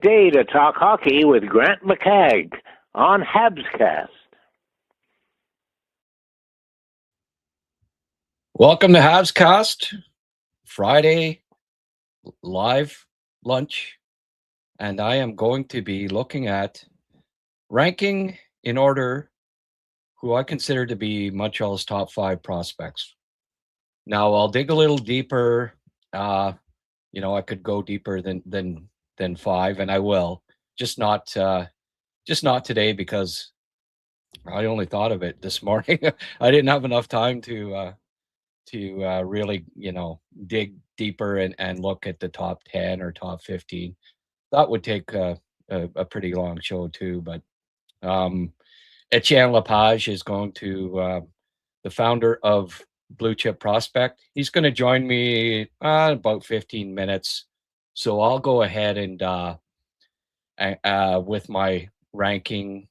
Day to talk hockey with Grant McCagg on HabsCast. Welcome to HabsCast, Friday live lunch, and I am going to be looking at ranking in order who I consider to be Montreal's top 5 prospects. Now I'll dig a little deeper. I could go deeper than 5, and I will. Just not today because I only thought of it this morning. I didn't have enough time to really, dig deeper and look at the top 10 or top 15. That would take a pretty long show too. But Etienne Lepage is going to, the founder of Blue Chip Prospect. He's going to join me about 15 minutes. So I'll go ahead and with my ranking,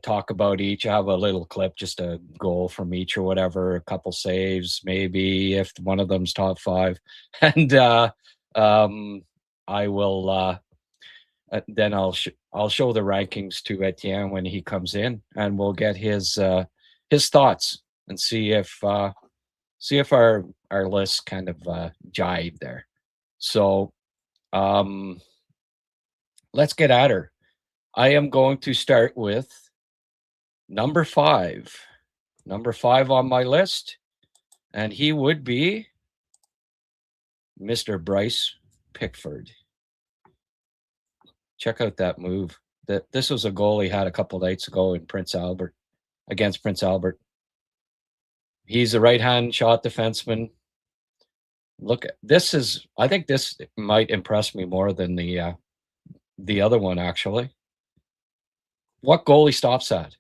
talk about each. I have a little clip, just a goal from each or whatever, a couple saves, maybe if one of them's top 5, and I will then I'll show the rankings to Etienne when he comes in, and we'll get his thoughts and see if our lists kind of jive there. So let's get at her. I am going to start with number 5. Number 5 on my list, and he would be Mr. Bryce Pickford. Check out that move. This was a goal he had a couple nights ago in against Prince Albert. He's a right-hand shot defenseman. Look, I think this might impress me more than the other one, actually. What goalie stops that?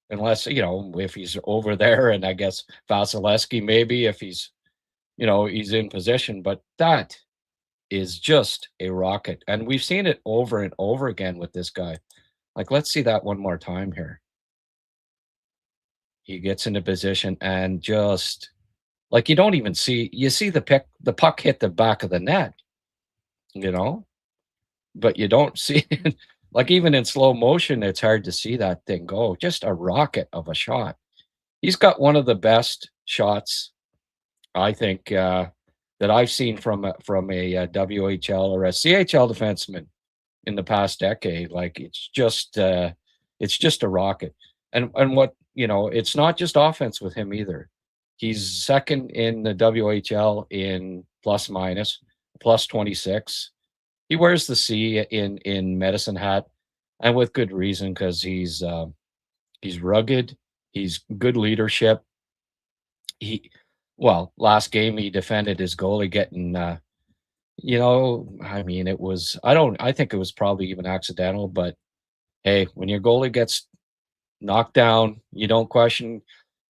Unless, if he's over there, and I guess Vasilevsky maybe if he's in position, but that is just a rocket. And we've seen it over and over again with this guy. Like, let's see that one more time here. He gets into position and just, like, you don't even see the puck hit the back of the net, but you don't see it. Like, even in slow motion, it's hard to see that thing go. Just a rocket of a shot. He's got one of the best shots, I think, that I've seen from a WHL or a CHL defenseman in the past decade. Like, it's just a rocket. And what, it's not just offense with him either. He's second in the WHL in plus minus, plus 26. He wears the C in Medicine Hat, and with good reason, because he's rugged. He's good leadership. Last game he defended his goalie getting, I think it was probably even accidental, but hey, when your goalie gets knocked down, you don't question,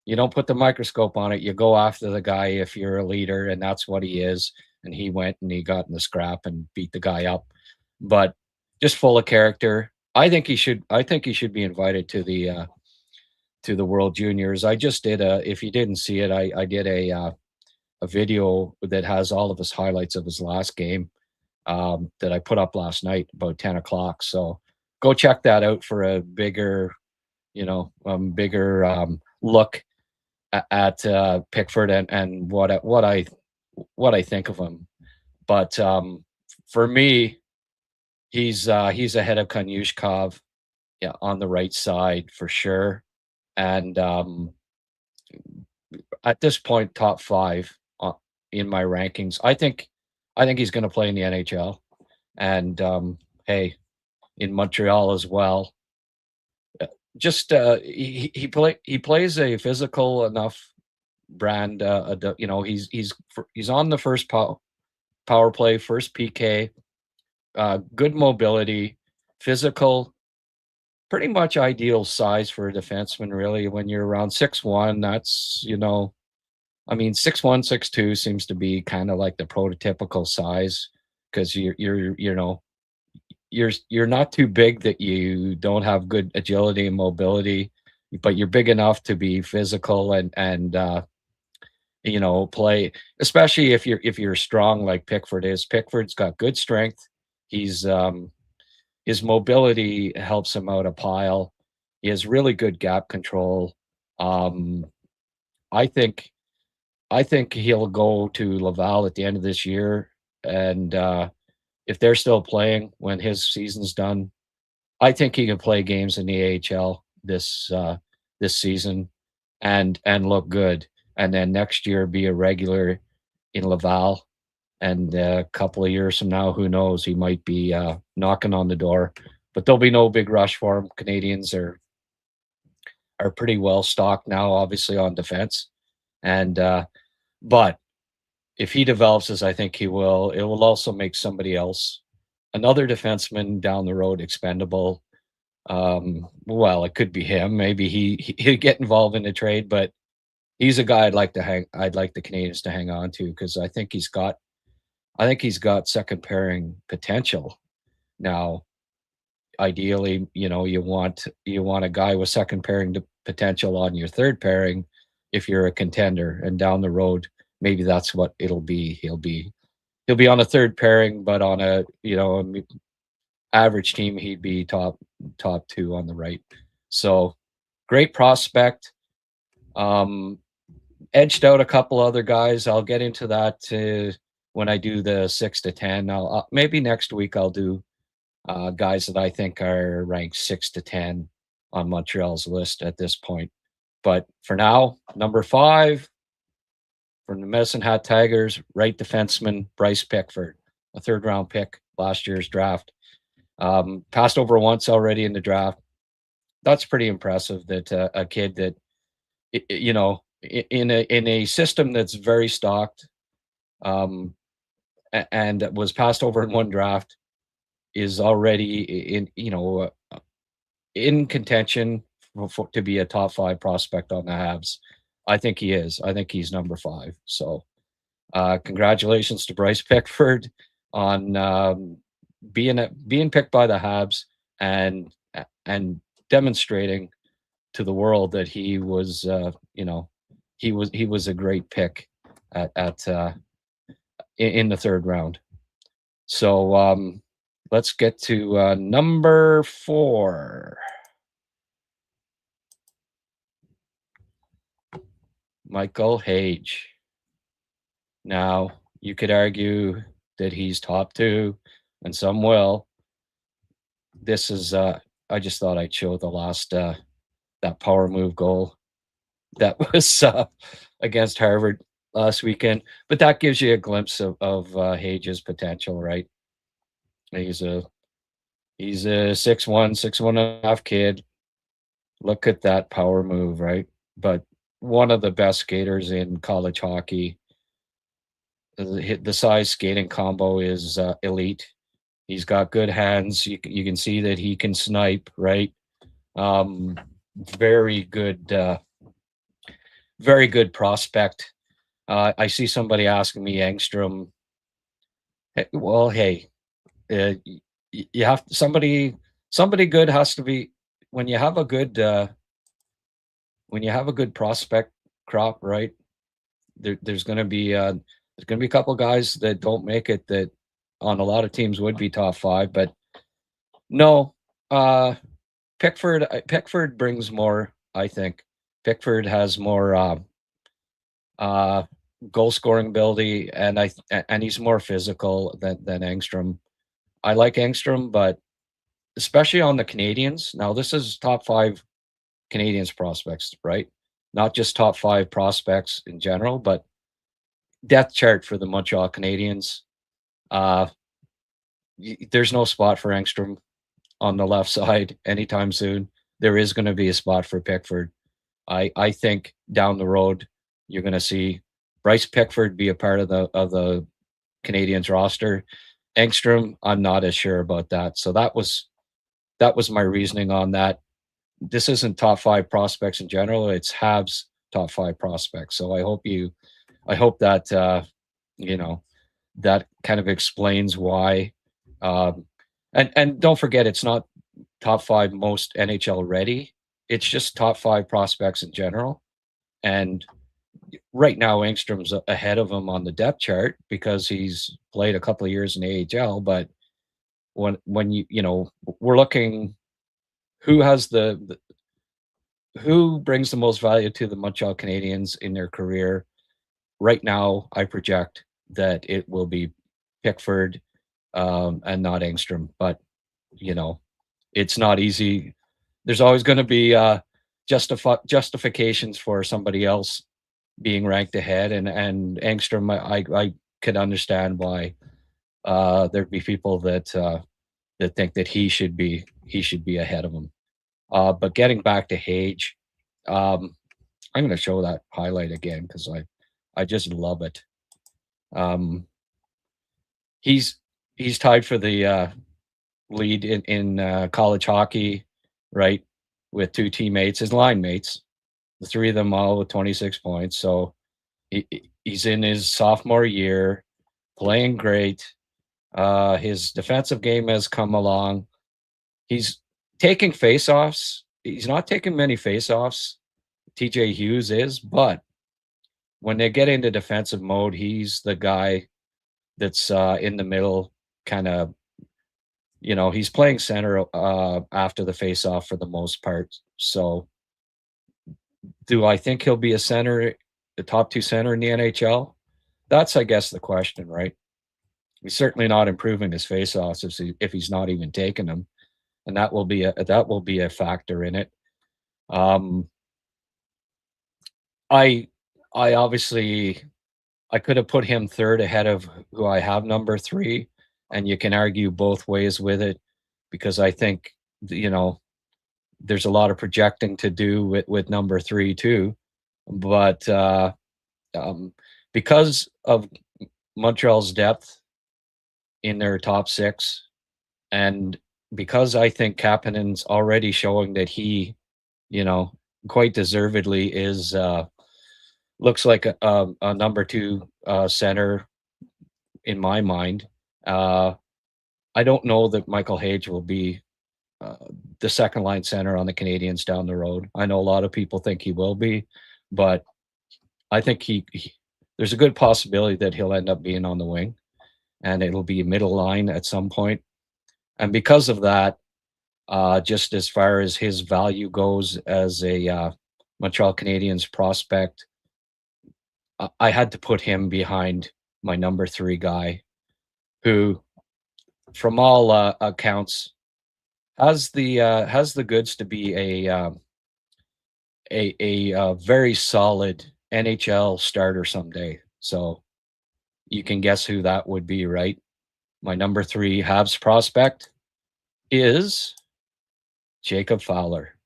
you don't put the microscope on it. You go after the guy if you're a leader, and that's what he is. And he went and he got in the scrap and beat the guy up, but just full of character. I think he should be invited to the World Juniors. I just did if you didn't see it, I did a video that has all of his highlights of his last game that I put up last night about 10 o'clock. So go check that out for a bigger look at Pickford and what I think of him. But for me, he's ahead of Kanyushkov, on the right side for sure. And at this point, top 5 in my rankings. I think he's going to play in the NHL, and hey, in Montreal as well. Just he plays a physical enough brand. He's on the first power play, first PK. Good mobility, physical, pretty much ideal size for a defenseman. Really, when you're around 6'1", that's 6'1", 6'2" seems to be kind of like the prototypical size, because you're not too big that you don't have good agility and mobility, but you're big enough to be physical and play, especially if you're strong like Pickford is. Pickford's got good strength. He's his mobility helps him out a pile. He has really good gap control. Um, I think I think he'll go to Laval at the end of this year, and if they're still playing when his season's done, I think he can play games in the AHL this season and look good, and then next year be a regular in Laval. And a couple of years from now, who knows? He might be knocking on the door, but there'll be no big rush for him. Canadians are pretty well stocked now, obviously on defense, and but if he develops as I think he will, it will also make somebody else, another defenseman down the road, expendable. Well, it could be him. Maybe he'd get involved in the trade, but he's a guy I'd like the Canadians to hang on to because I think he's got second pairing potential. Now, ideally, you want a guy with second pairing potential on your third pairing if you're a contender, and down the road, maybe that's what it'll be. He'll be on a third pairing, but on a average team, he'd be top two on the right. So great prospect. Edged out a couple other guys. I'll get into that when I do the 6 to 10. I'll maybe next week I'll do guys that I think are ranked 6 to 10 on Montreal's list at this point. But for now, number 5 from the Medicine Hat Tigers, right defenseman Bryce Pickford, a third-round pick last year's draft. Passed over once already in the draft. That's pretty impressive that a kid that, in a system that's very stocked, and was passed over in one draft, is already in contention to be a top 5 prospect on the Habs. I think he is. I think he's number 5. So, congratulations to Bryce Pickford on being picked by the Habs and demonstrating to the world that he was he was a great pick in the third round. So let's get to number 4. Michael Hage. Now, you could argue that he's top 2, and some will. This is, I just thought I'd show the last, that power move goal that was against Harvard last weekend. But that gives you a glimpse of Hage's potential, right? He's a 6'1", and a half kid. Look at that power move, right? But one of the best skaters in college hockey. The size skating combo is elite. He's got good hands. You can see that he can snipe, right? Very good prospect. I see somebody asking me Engstrom. Well, hey, you have somebody good has to be when you have a good prospect crop, right? There's going to be a couple guys that don't make it that on a lot of teams would be top 5, but no, Pickford brings more. I think Pickford has more goal scoring ability, and he's more physical than Engstrom. I like Engstrom, but especially on the Canadiens. Now, this is top 5 Canadiens prospects, right? Not just top 5 prospects in general, but depth chart for the Montreal Canadiens. There's no spot for Engstrom on the left side anytime soon. There is going to be a spot for Pickford. I think down the road you're going to see Bryce Pickford be a part of the Canadiens roster. Engstrom, I'm not as sure about that. So that was my reasoning on that. This isn't top 5 prospects in general. It's Habs top 5 prospects. So I hope that that kind of explains why. And don't forget, it's not top 5 most NHL ready. It's just top 5 prospects in general. And right now, Engstrom's ahead of him on the depth chart because he's played a couple of years in AHL. But when we're looking who has who brings the most value to the Montreal Canadiens in their career. Right now, I project that it will be Pickford and not Engstrom. But it's not easy. There's always going to be justifications for somebody else being ranked ahead, and Engstrom, I could understand why there'd be people that think that he should be ahead of him. But getting back to Hage, I'm going to show that highlight again because I just love it. He's tied for the lead in college hockey, right, with two teammates, his line mates, the three of them all with 26 points. So he's in his sophomore year, playing great. His defensive game has come along. He's taking faceoffs. He's not taking many faceoffs. TJ Hughes is, but when they get into defensive mode, he's the guy that's in the middle, kind of. He's playing center after the faceoff for the most part. So, do I think he'll be a center, the top two center in the NHL? That's, I guess, the question, right? He's certainly not improving his faceoffs if he's not even taking them, and that will be a factor in it. I obviously I could have put him third ahead of who I have number 3, and you can argue both ways with it because I think there's a lot of projecting to do with number 3 too, but because of Montreal's depth in their top 6, and because I think Kapanen's already showing that he, quite deservedly is looks like a number 2 center in my mind. I don't know that Michael Hage will be the second line center on the Canadiens down the road. I know a lot of people think he will be, but I think there's a good possibility that he'll end up being on the wing, and it'll be a middle line at some point. And because of that, just as far as his value goes as a Montreal Canadiens prospect, I had to put him behind my number 3 guy, who, from all accounts, has the goods to be a very solid NHL starter someday. So you can guess who that would be, right? My number 3 Habs prospect is Jacob Fowler.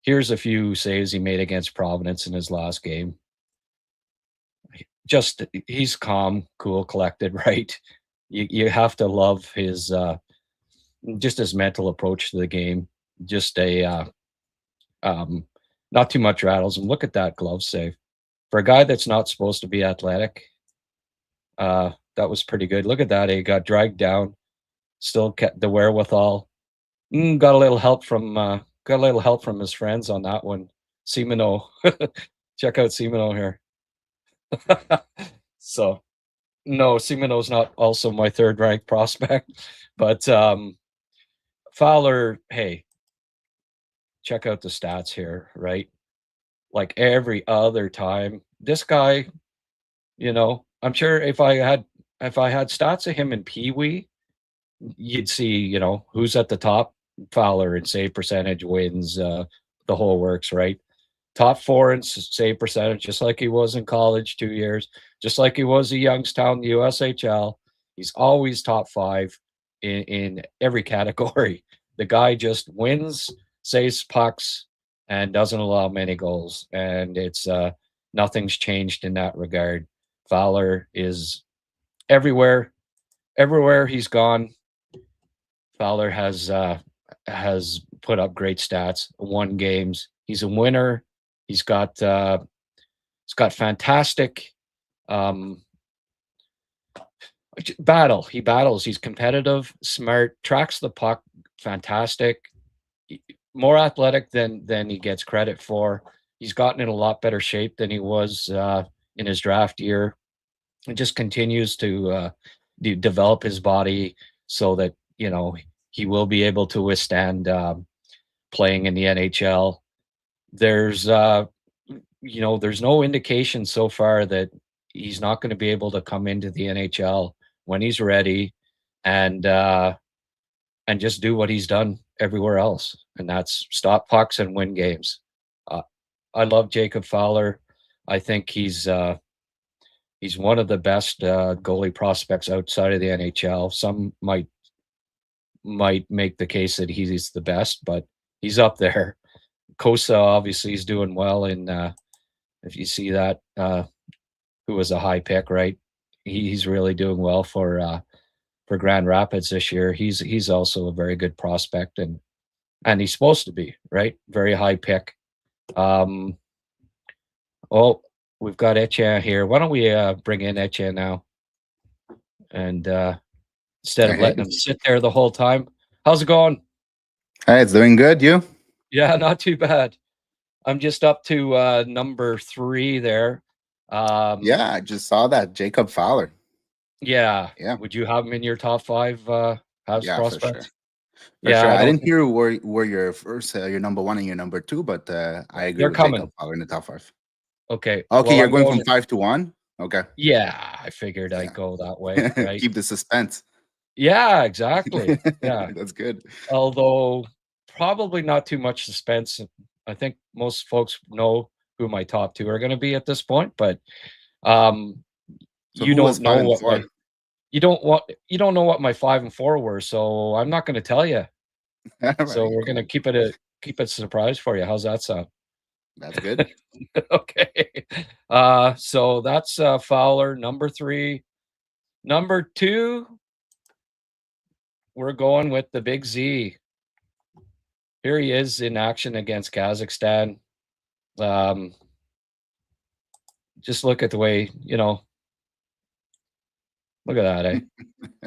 Here's a few saves he made against Providence in his last game. Just, he's calm, cool, collected, right? You have to love his just his mental approach to the game. Just not too much rattles. And look at that glove save for a guy that's not supposed to be athletic. That was pretty good. Look at that. He got dragged down, still kept the wherewithal. Got a little help from his friends on that one. Simino, check out Simino here. So, no, Simino's not also my third ranked prospect, but Fowler, hey, check out the stats here, right? Like every other time, this guy, I'm sure if I had stats of him in Pee Wee, you'd see, who's at the top. Fowler in save percentage, wins, the whole works, right? Top 4 in save percentage, just like he was in college 2 years, just like he was at Youngstown, USHL. He's always top 5 in every category. The guy just wins, saves pucks, and doesn't allow many goals. And it's nothing's changed in that regard. Fowler is everywhere. Everywhere he's gone, Fowler has put up great stats, won games. He's a winner. He's got fantastic battle. He battles. He's competitive, smart, tracks the puck, fantastic. More athletic than he gets credit for. He's gotten in a lot better shape than he was in his draft year. And just continues to develop his body so that he will be able to withstand playing in the NHL. There's there's no indication so far that he's not going to be able to come into the NHL when he's ready and just do what he's done everywhere else, and that's stop pucks and win games. I love Jacob Fowler. I think he's one of the best goalie prospects outside of the NHL. Some might make the case that he's the best, but he's up there. Kosa obviously is doing well in if you see that, who was a high pick, right? He's really doing well for Grand Rapids this year. He's also a very good prospect, and he's supposed to be, right? Very high pick. Oh, we've got Etienne here. Why don't we bring in Etienne now? And instead of letting him sit there the whole time. How's it going? Hey, it's doing good. You? Yeah, not too bad. I'm just up to number 3 there. Yeah, I just saw that. Jacob Fowler. Yeah. Yeah. Would you have him in your top 5 Habs prospects? For sure. Yeah, I didn't hear where your first, your number 1 and your number 2, but I agree with Jacob Fowler in the top 5. Okay. Okay, well, you're going from 5 to 1? Okay. Yeah, I figured I'd go that way. Right? Keep the suspense. Yeah, exactly. Yeah. That's good. Although probably not too much suspense. I think most folks know who my top 2 are going to be at this point, but So you don't know what you don't know what my 5 and 4 were, so I'm not going to tell you. Right, so we're going to keep it a surprise for you. How's that sound? That's good. Okay. So that's Fowler, number 3. Number 2, we're going with the Big Z. Here he is in action against Kazakhstan. Just look at the way, look at that, eh?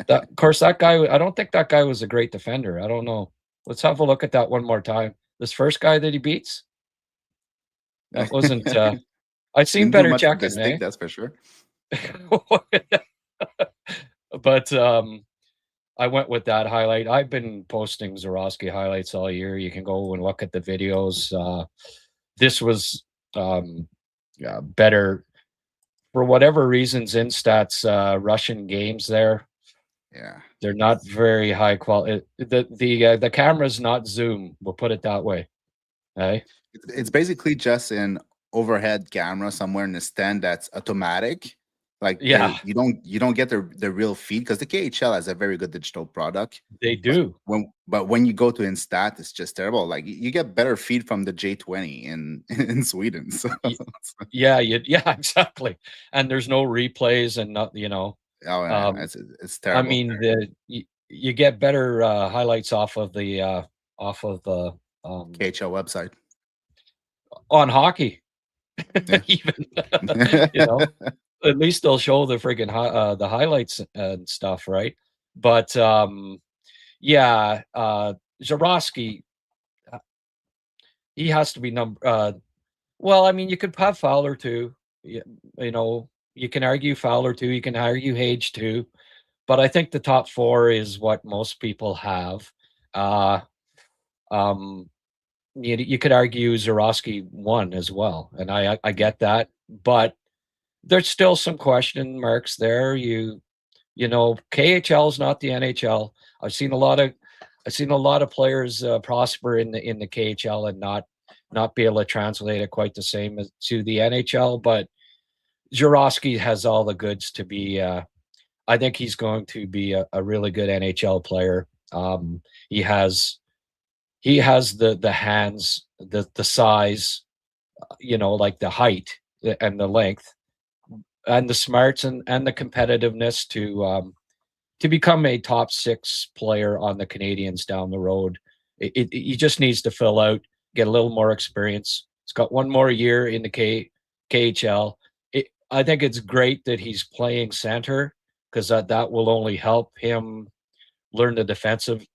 Of course, that guy, I don't think that guy was a great defender. I don't know. Let's have a look at that one more time. This first guy that he beats, that wasn't, I've seen better checking, eh? That's for sure. But I went with that highlight. I've been posting Zurowski highlights all year. You can go and look at the videos. This was better for whatever reasons. Instats Russian games there. Yeah, they're not very high quality. The camera's not zoom. We'll put it that way. Hey, it's basically just an overhead camera somewhere in the stand that's automatic. Like, yeah, you don't get the real feed, because the KHL has a very good digital product. They do. But when you go to Instat, it's just terrible. Like, you get better feed from the J20 in Sweden. So. Yeah, exactly. And there's no replays and not, Oh, yeah, it's terrible. I mean, you get better highlights off of the KHL website on hockey. Yeah. Even at least they'll show the friggin' the highlights and stuff, right? But Zurowski, he has to be number. Well, I mean, you could have Fowler too. You can argue Fowler too. You can argue Hage too. But I think the top 4 is what most people have. You could argue Zurowski 1 as well, and I get that, but there's still some question marks there. KHL is not the NHL. I've seen a lot of players prosper in the KHL and not be able to translate it quite the same as to the NHL. But Zurowski has all the goods to be. I think he's going to be a really good NHL player. He has the hands, the size, like the height and the length, and the smarts and the competitiveness to become a top 6 player on the Canadiens down the road. He just needs to fill out, get a little more experience. He's got 1 more year in the KHL. I think it's great that he's playing center, because that will only help him learn the defensive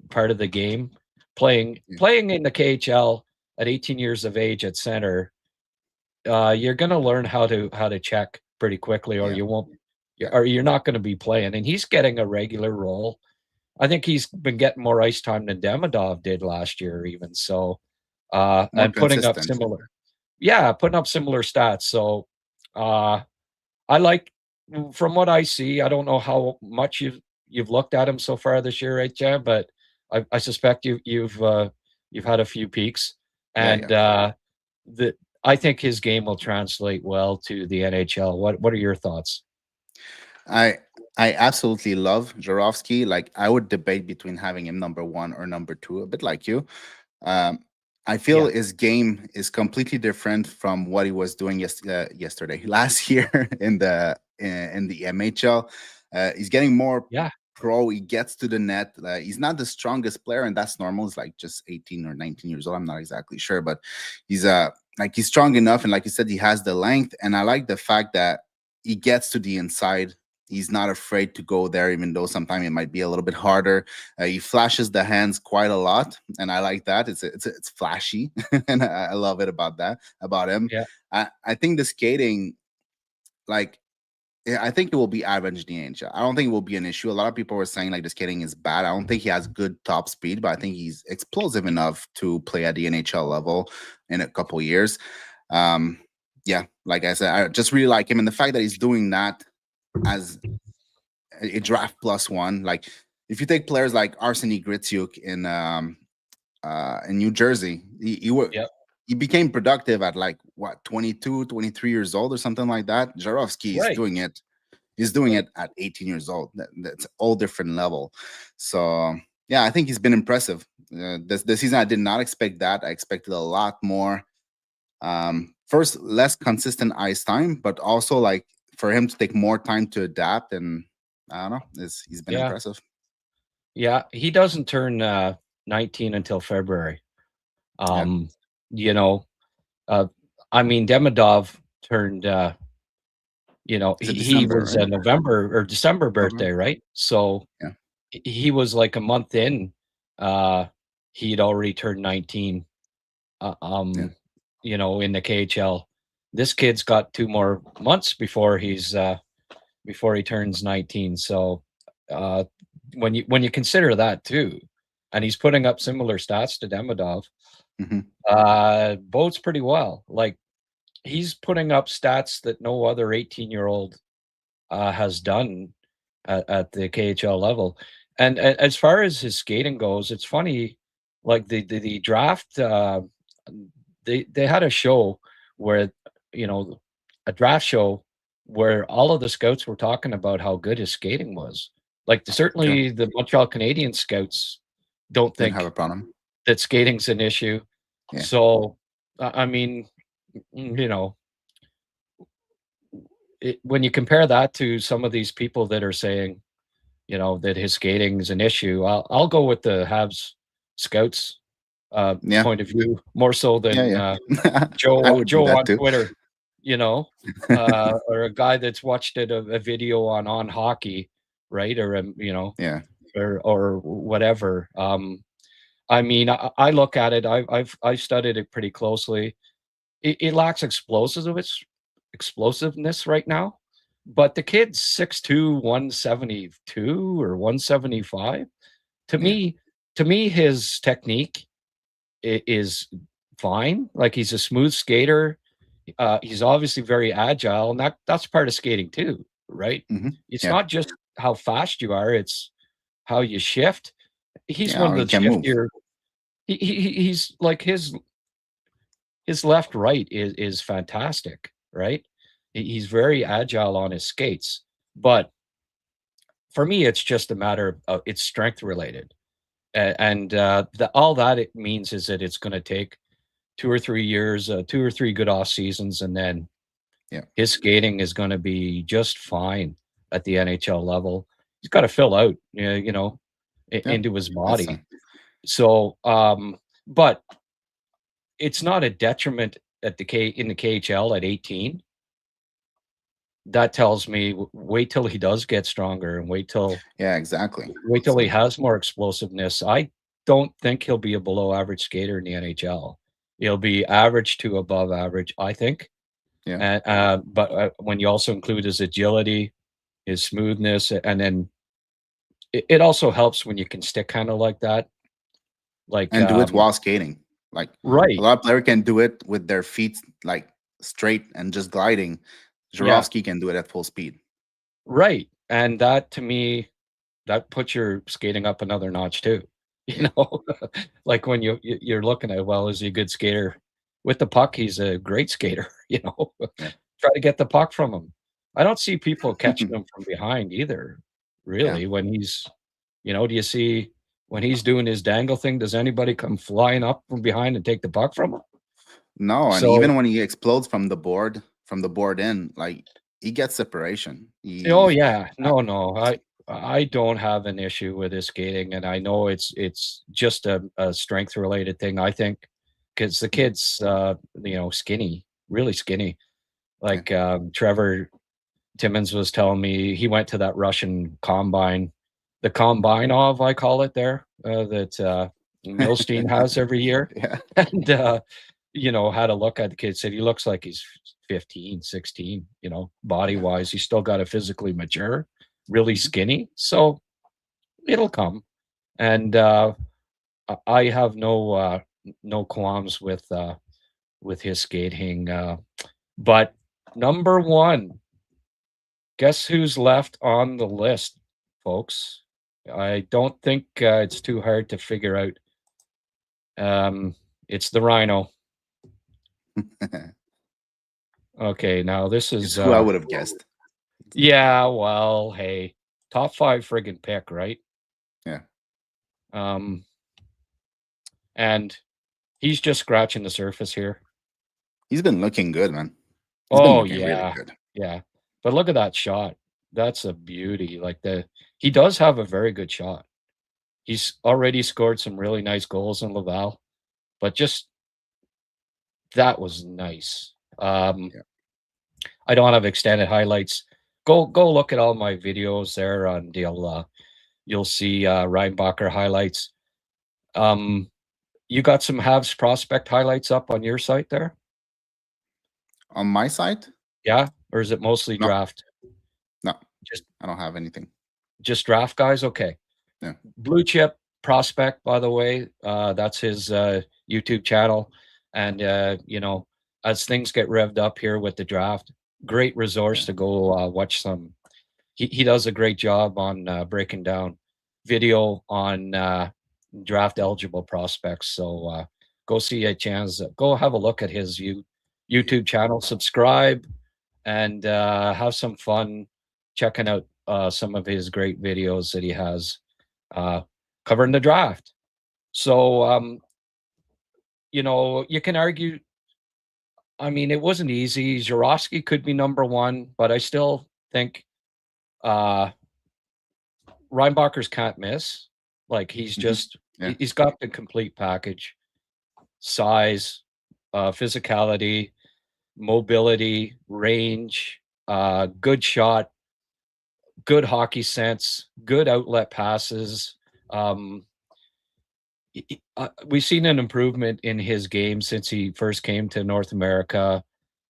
part of the game. Playing in the KHL at 18 years of age at center, you're going to learn how to check pretty quickly, or you won't, or you're not going to be playing. And he's getting a regular role I think he's been getting more ice time than Demidov did last year, even. So, More and putting up consistent. similar, putting up similar stats. So, uh, I like from what I see. I don't know how much you've looked at him so far this year, right, Jan? But I suspect you've had a few peaks, Yeah, and yeah. the I think his game will translate well to the NHL. What are your thoughts? I I absolutely love Jarovsky. Like I would debate between having him number one or number two, a bit like you. Um, I feel Yeah, his game is completely different from what he was doing yesterday, last year in the MHL. He's getting more yeah, pro. He gets to the net. He's not the strongest player, and that's normal. He's like just 18 or 19 years old. I'm not exactly sure, but he's like he's strong enough, and like you said, he has the length. And I like the fact that he gets to the inside. He's not afraid to go there, even though sometimes it might be a little bit harder. He flashes the hands quite a lot, and I like that. It's flashy, and I love it about him. yeah, I think the skating, like, yeah, I think it will be average in the NHL. I don't think it will be an issue. A lot of people were saying like the skating is bad. I don't think he has good top speed, but I think he's explosive enough to play at the NHL level in a couple years. Um, yeah, like I said, I just really like him, and the fact that he's doing that as a draft plus one. Like if you take players like Arseny Gritsyuk in New Jersey, yeah. he became productive at like what 22, 23 years old or something like that. Jarovsky is Right, doing it. He's doing right. it at 18 years old. That's a all different level. So yeah, I think he's been impressive. This season, I did not expect that. I expected a lot more. First, less consistent ice time, but also like for him to take more time to adapt. And I don't know, he's been Yeah, impressive. yeah. He doesn't turn 19 until February. Yeah, Um, you know, uh, I mean, Demidov turned. is it He December, was right? a November or December birthday, November. right? So Yeah, he was like a month in. Uh, he'd already turned 19. Uh, yeah, um, in the KHL. This kid's got 2 more months before he turns 19. So uh, when you consider that too, and he's putting up similar stats to Demidov, hmm bodes pretty well. Like he's putting up stats that no other 18-year-old has done at the KHL level. And as far as his skating goes, it's funny. Like the draft, they had a show where you know a draft show where all of the scouts were talking about how good his skating was. Like sure. certainly the Montreal Canadiens scouts don't Didn't have a think problem. that skating's an issue. Yeah, So I mean, you know, when you compare that to some of these people that are saying, that his skating is an issue, I'll go with the Habs scouts yeah, point of view more so than yeah, yeah. I would do Joe that on too. Twitter, or a guy that's watched a video on hockey, right? Or Yeah, or whatever. I mean, I look at it. I've studied it pretty closely. It lacks explosiveness right now, but the kid's 6'2", 172 or 175. To yeah. me, his technique is fine. Like he's a smooth skater. He's obviously very agile, and that's part of skating too, right? It's Yeah, not just how fast you are; it's how you shift. He's yeah. one of Or he the can move. shiftier. He's like his left right is fantastic, right? He's very agile on his skates, but for me, it's just a matter of it's strength related, and all that it means is that it's going to take 2 or 3 years, 2 or 3 good off seasons, and then Yeah, his skating is going to be just fine at the NHL level. He's got to fill out, yeah. into his That's body. So, but it's not a detriment in the KHL at 18. That tells me wait till he does get stronger and yeah, exactly. wait till he So has more explosiveness. I don't think he'll be a below average skater in the NHL. He'll be average to above average, I think. yeah, And but when you also include his agility, his smoothness, and then it also helps when you can stick kind of like that, like and do it while skating. Like a right, lot of players can do it with their feet like straight and just gliding. yeah, Jurovsky can do it at full speed. right, and that to me, that puts your skating up another notch too. You Yeah. know, like when you're looking at, well, is he a good skater? With the puck, he's a great skater. You know, Yeah. try to get the puck from him. I don't see people catching him from behind either. Yeah. Really, when he's, do you see when he's doing his dangle thing? Does anybody come flying up from behind and take the puck from him? No, and So, even when he explodes from the board in, like he gets separation. oh He yeah, no, I don't have an issue with his skating, and I know it's just a strength related thing. I think because the kid's skinny, really skinny. yeah. Like Trevor Timmons was telling me, he went to that Russian combine, the Combinov, I call it there, that Milstein has every year, Yeah. and had a look at the kid. Said he looks like he's 15, 16. Body wise, he's still got to physically mature, really skinny. So it'll come, and I have no qualms with his skating. But number one, guess who's left on the list, folks? I don't think it's too hard to figure out. It's the Rhino. Okay, now this It's is who I would have guessed. yeah, well, hey, top 5 friggin' pick, right? Yeah. And he's just scratching the surface here. He's been looking good, man. He's been looking really good. Yeah. But look at that shot. That's a beauty. Like he does have a very good shot. He's already scored some really nice goals in Laval, but just that was nice. Yeah. I don't have extended highlights. Go look at all my videos there on you'll see Reinbacher highlights. You got some Habs prospect highlights up on your site there? On my side? Yeah? Or is it mostly No. draft? No, Just I don't have anything. just draft guys? Okay. Yeah. Blue Chip Prospect, by the way, that's his YouTube channel. And as things get revved up here with the draft, great resource to go watch some. He does a great job on breaking down video on draft eligible prospects. So go see a chance. Go have a look at his YouTube channel. Subscribe and have some fun checking out some of his great videos that he has covering the draft. So you can argue. I mean, it wasn't easy. Jurovsky could be number one, but I still think Reinbacher's can't miss. Like he's just he's got the complete package: size, physicality, mobility, range, good shot, good hockey sense, good outlet passes. We've seen an improvement in his game since he first came to North America,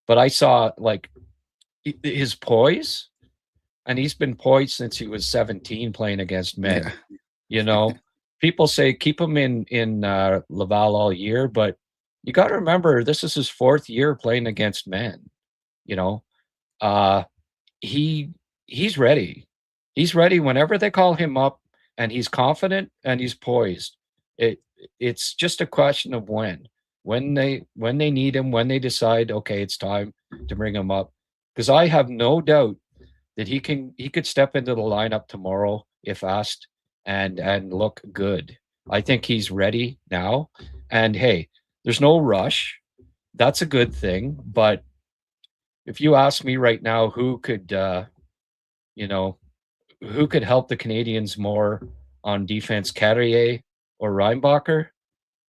but I saw like his poise, and he's been poised since he was 17 playing against men. Yeah. People say keep him in Laval all year, but you got to remember this is his 4th year playing against men. He's ready. He's ready whenever they call him up, and he's confident and he's poised. It's just a question of when they need him, when they decide, okay, it's time to bring him up. Because I have no doubt that he could step into the lineup tomorrow if asked and look good. I think he's ready now. And hey, there's no rush. That's a good thing. But if you ask me right now, who could help the Canadiens more on defense, Carrier or Reinbacher?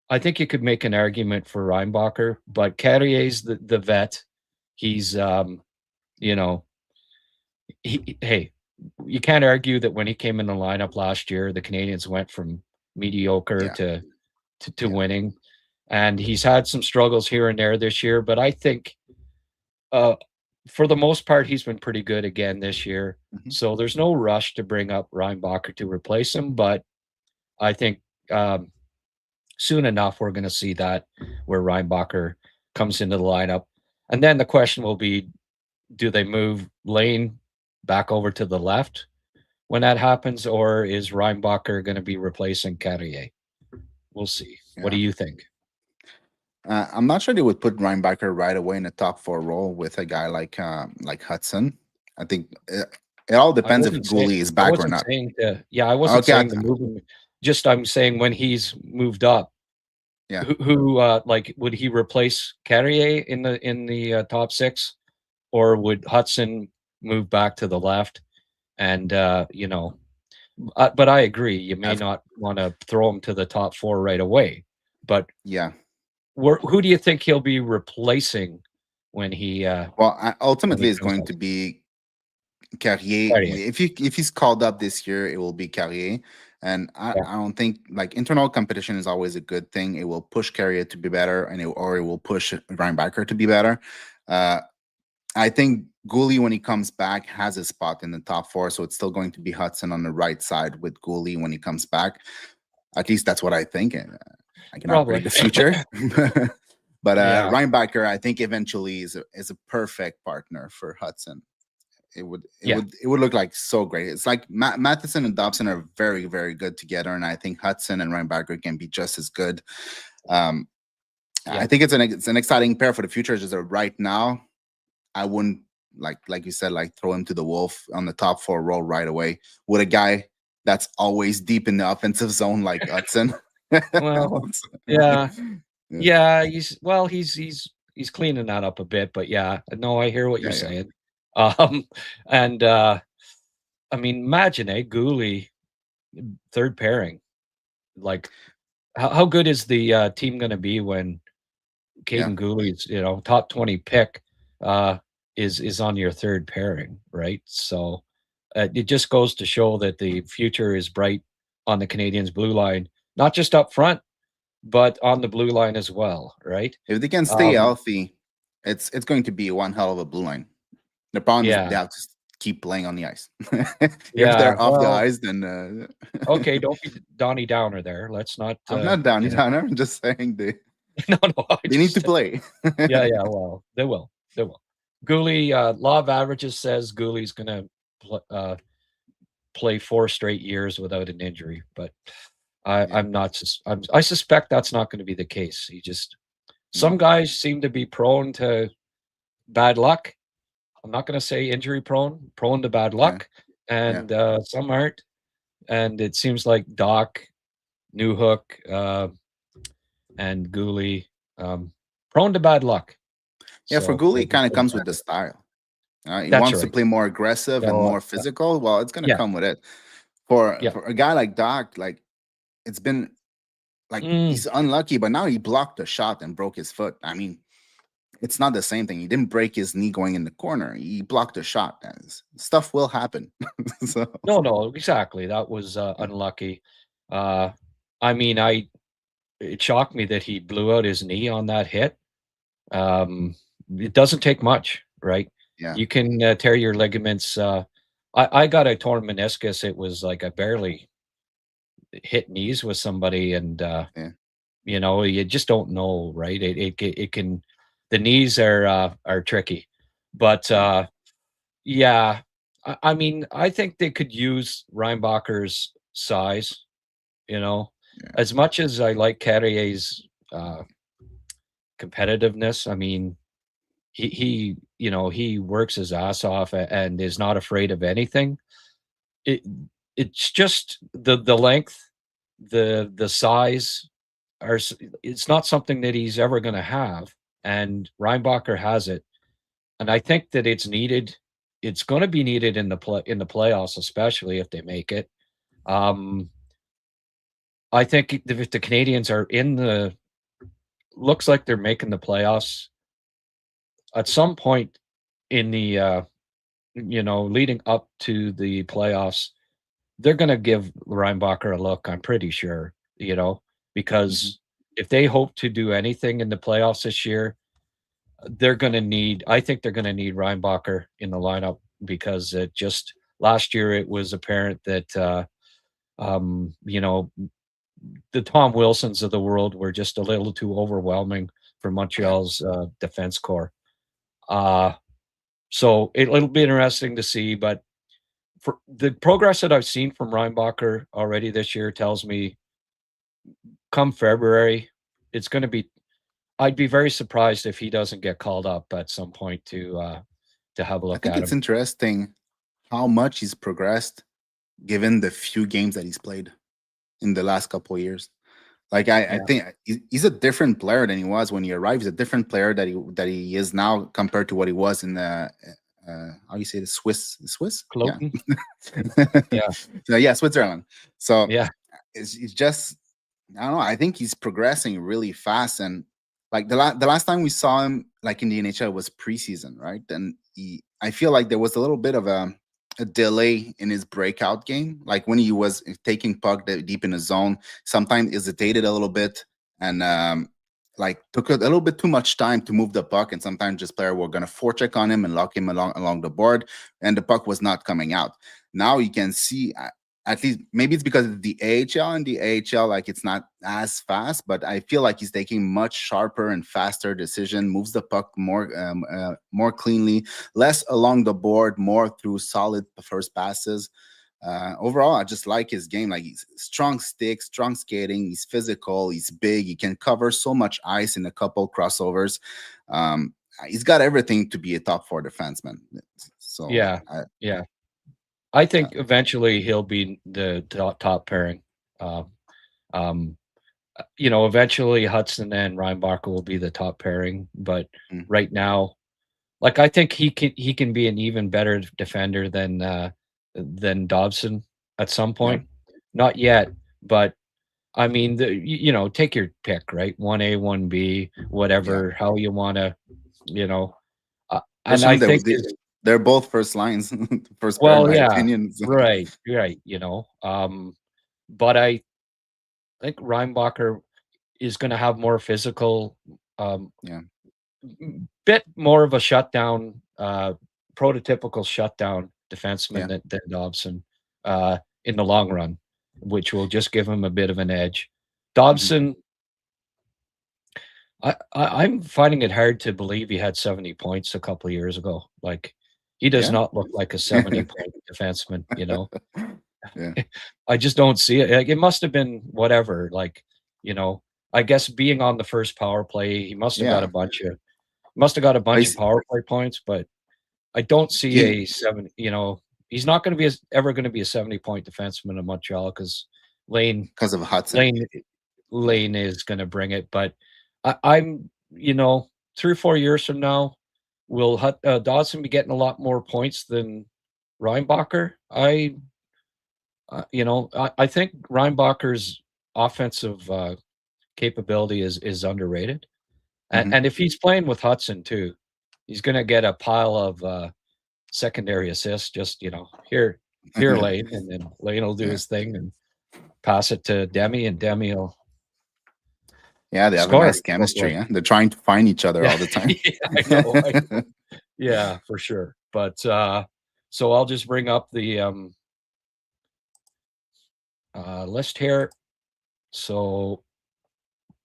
I think you could make an argument for Reinbacher, but Carrier's the vet. He's hey, you can't argue that when he came in the lineup last year, the Canadiens went from mediocre to winning, and he's had some struggles here and there this year. But I think for the most part, he's been pretty good again this year. Mhm. So there's no rush to bring up Reinbacher to replace him, but I think soon enough we're going to see that where Reinbacher comes into the lineup. And then the question will be, do they move Lane back over to the left when that happens, or is Reinbacher going to be replacing Carrier? We'll see. What do Yeah. you think? I'm not sure they would put Reinbacher right away in the top 4 role with a guy like Hudson. I think it all depends if Goalie is I back or wasn't not. saying I wasn't Okay, saying to move him. Just I'm saying when he's moved up, yeah. who like would he replace Carrier in the top 6, or would Hudson move back to the left? And but I agree, you may not want to throw him to the top 4 right away. But Yeah. who do you think he'll be replacing when he? Well, ultimately, it's comes going up? to be Carrier. Carrier. If he's called up this year, it will be Carrier. And Yeah. I don't think like internal competition is always a good thing. It will push Carrier to be better, or it will push Reinbacher to be better. I think Goalie, when he comes back, has a spot in the top 4, so it's still going to be Hudson on the right side with Goalie when he comes back. At least that's what I think. I cannot Probably. predict the future. But Yeah. Reinbacher, I think eventually is a perfect partner for Hudson. It would look like so great. It's like Matheson and Dobson are very, very good together, and I think Hudson and Reinbacher can be just as good. I think it's an exciting pair for the future. Just right now, I wouldn't like you said, like throw him to the wolf on the top 4 role right away with a guy that's always deep in the offensive zone like Hudson. Well, yeah. He's cleaning that up a bit, but yeah, no, I hear what you're saying. And I mean, imagine Goalie third pairing. Like, how good is the team going to be when Caden Gooley's top 20 pick is on your third pairing, right? So it just goes to show that the future is bright on the Canadiens blue line, not just up front, but on the blue line as well, right? If they can stay healthy, it's going to be one hell of a blue line. The problem is they have to keep playing on the ice. If they're off the ice, then okay, don't be Donnie Downer there. Let's not. I'm not Donnie Downer. I'm just saying they need to play. Yeah, well, they will. Gooley, law of averages says Gooley's going to play 4 straight years without an injury, but I'm not. I suspect that's not going to be the case. Some guys seem to be prone to bad luck. I'm not going to say injury prone to bad luck, and some aren't. And it seems like Doc, Newhook, and Gooley prone to bad luck. Yeah, for Gooley, it kind of comes with the style. He wants to play more aggressive and more physical. Well, it's going to come with it. For a guy like Doc, like it's been like he's unlucky, but now he blocked a shot and broke his foot. I mean, it's not the same thing. He didn't break his knee going in the corner. He blocked a shot. Stuff will happen. No, exactly. That was unlucky. I mean, it shocked me that he blew out his knee on that hit. It doesn't take much, right? Yeah. You can tear your ligaments. I got a torn meniscus. It was like I barely hit knees with somebody, and you just don't know, right? It can. The knees are tricky, but I mean, I think they could use Reinbacher's size. As much as I like Carrier's competitiveness, I mean, he works his ass off and is not afraid of anything. It's just the length, the size it's not something that he's ever going to have, and Reinbacher has it, and I think that it's needed. It's going to be needed in the playoffs, especially if they make it. I think if the Canadiens are looks like they're making the playoffs at some point in the leading up to the playoffs, they're going to give Reinbacher a look. I'm pretty sure, because if they hope to do anything in the playoffs this year, I think they're going to need Reinbacher in the lineup because just last year it was apparent that, you know, the Tom Wilsons of the world were just a little too overwhelming for Montreal's defense core. So it'll be interesting to see, but for the progress that I've seen from Reinbacher already this year tells me come February, it's going to be. I'd be very surprised if he doesn't get called up at some point to have a I look think at it's him. interesting how much he's progressed given the few games that he's played in the last couple of years. Like I think he's a different player than he was when he arrived. He's a different player that he is now compared to what he was in the how do you say the Swiss? Yeah. Cloten? Yeah. So yeah, Switzerland. So Yeah. it's just I don't know. I think he's progressing really fast, and like the last time we saw him like in the NHL was preseason, right? And I feel like there was a little bit of a delay in his breakout game, like when he was taking puck deep in the zone. Sometimes hesitated a little bit and like took a little bit too much time to move the puck, and sometimes just player were gonna forecheck on him and lock him along the board, and the puck was not coming out. Now you can see at least maybe it's because of the AHL, and the AHL like it's not as fast, but I feel like he's taking much sharper and faster decision, moves the puck more cleanly, less along the board, more through solid first passes. Overall, I just like his game. Like he's strong stick, strong skating. He's physical. He's big. He can cover so much ice in a couple crossovers. He's got everything to be a top four defenseman. So Yeah. I think eventually he'll be the top pairing. Eventually Hudson and Reinbacher will be the top pairing, but right now, like I think he can be an even better defender than Dobson at some point. Yeah. Not yet, but I mean, take your pick, right? 1A, 1B, whatever, how you want to, and I think they're both first lines, first pair, in my opinion. Right. But I think Reinbacher is going to have more physical, bit more of a shutdown, prototypical shutdown defenseman than Dobson in the long run, which will just give him a bit of an edge. Dobson, I'm finding it hard to believe he had 70 points a couple of years ago. Like, he does not look like a 70-point defenseman, I just don't see it. Like, it must have been whatever, like, I guess being on the first power play, he must have got a bunch of power play points, but I don't see a 7, he's not going to be ever going to be a 70-point defenseman in Montreal because because of Hudson. Lane is going to bring it, but I'm 3 or 4 years from now, will Dawson be getting a lot more points than Reinbacher? I think Reinbacher's offensive capability is underrated, and if he's playing with Hudson too, he's going to get a pile of secondary assists. Just here, Lane, and then Lane will do his thing and pass it to Demi, and Demi will. Yeah, they have a nice chemistry. Yeah? They're trying to find each other all the time. I know. Yeah, for sure. But so I'll just bring up the list here. So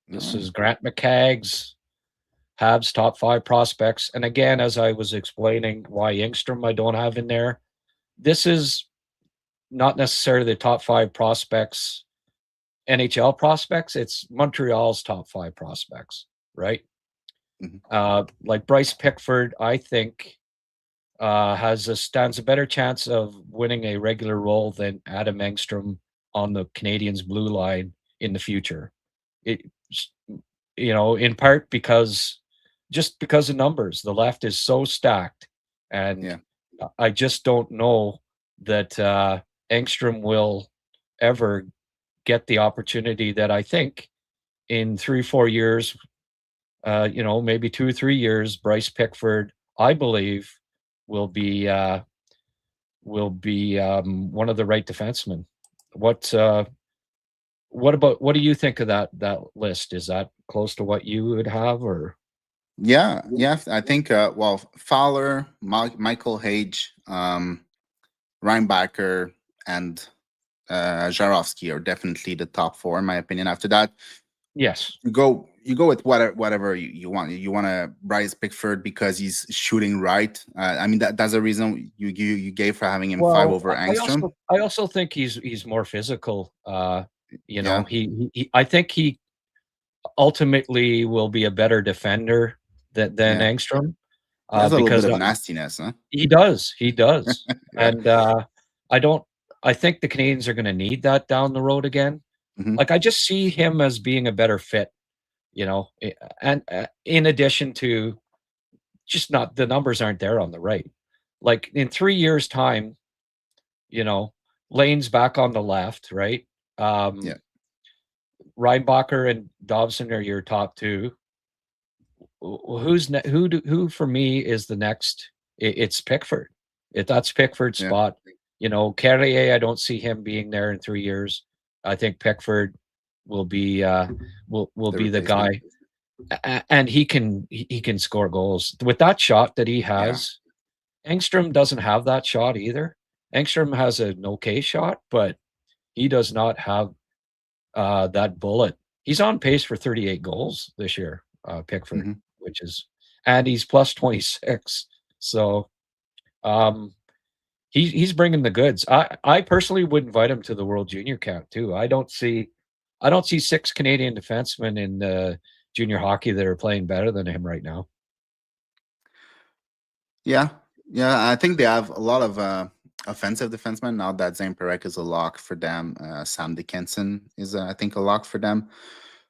this is Grant McCagg's Habs top 5 prospects. And again, as I was explaining why Engstrom I don't have in there, this is not necessarily the top 5 prospects, NHL prospects. It's Montreal's top 5 prospects, right? Like Bryce Pickford, I think stands a better chance of winning a regular role than Adam Engstrom on the Canadiens blue line in the future. In part because of numbers. The left is so stacked, and I just don't know that Engstrom will ever get the opportunity that I think in 3-4 years, maybe 2 or 3 years, Bryce Pickford, I believe, will be one of the right defensemen. What do you think of that list? Is that close to what you would have, or? Yeah, I think Fowler, Michael Hage, Reinbacher, and Jarowski are definitely the top four in my opinion. After that, Yes. you go with whatever you want. You want to Bryce Pickford because he's shooting right. I mean that's the reason you gave for having him 5 over Angstrom. I also think he's more physical. You know, Yeah. he I think he ultimately will be a better defender than Yeah. Angstrom. He has a little Because bit of nastiness, huh? he does, Yeah. and I don't. I think the Canadians are going to need that down the road again. Mhm. Like I just see him as being a better fit. You know, and in addition to just not the numbers aren't there on the right. Like in 3 years' time, you know, Lane's back on the left, right? Yeah. Reinbacher and Dobson are your top two. Who for me is the next? It's Pickford. That's Pickford's Yeah. spot. You know, Carrier, I don't see him being there in 3 years. I think Pickford will be will be the guy, and he can score goals with that shot that he has. Engstrom doesn't have that shot either. Engstrom has an okay shot, but he does not have that bullet. He's on pace for 38 goals this year, Pickford, Mhm. which is, and he's plus 26. So he's bringing the goods. I personally would invite him to the World Junior Camp too. I don't see 6 Canadian defensemen in junior hockey that are playing better than him right now. Yeah, I think they have a lot of offensive defensemen now that Zane Perek is a lock for them. Sam Dickinson is, I think, a lock for them.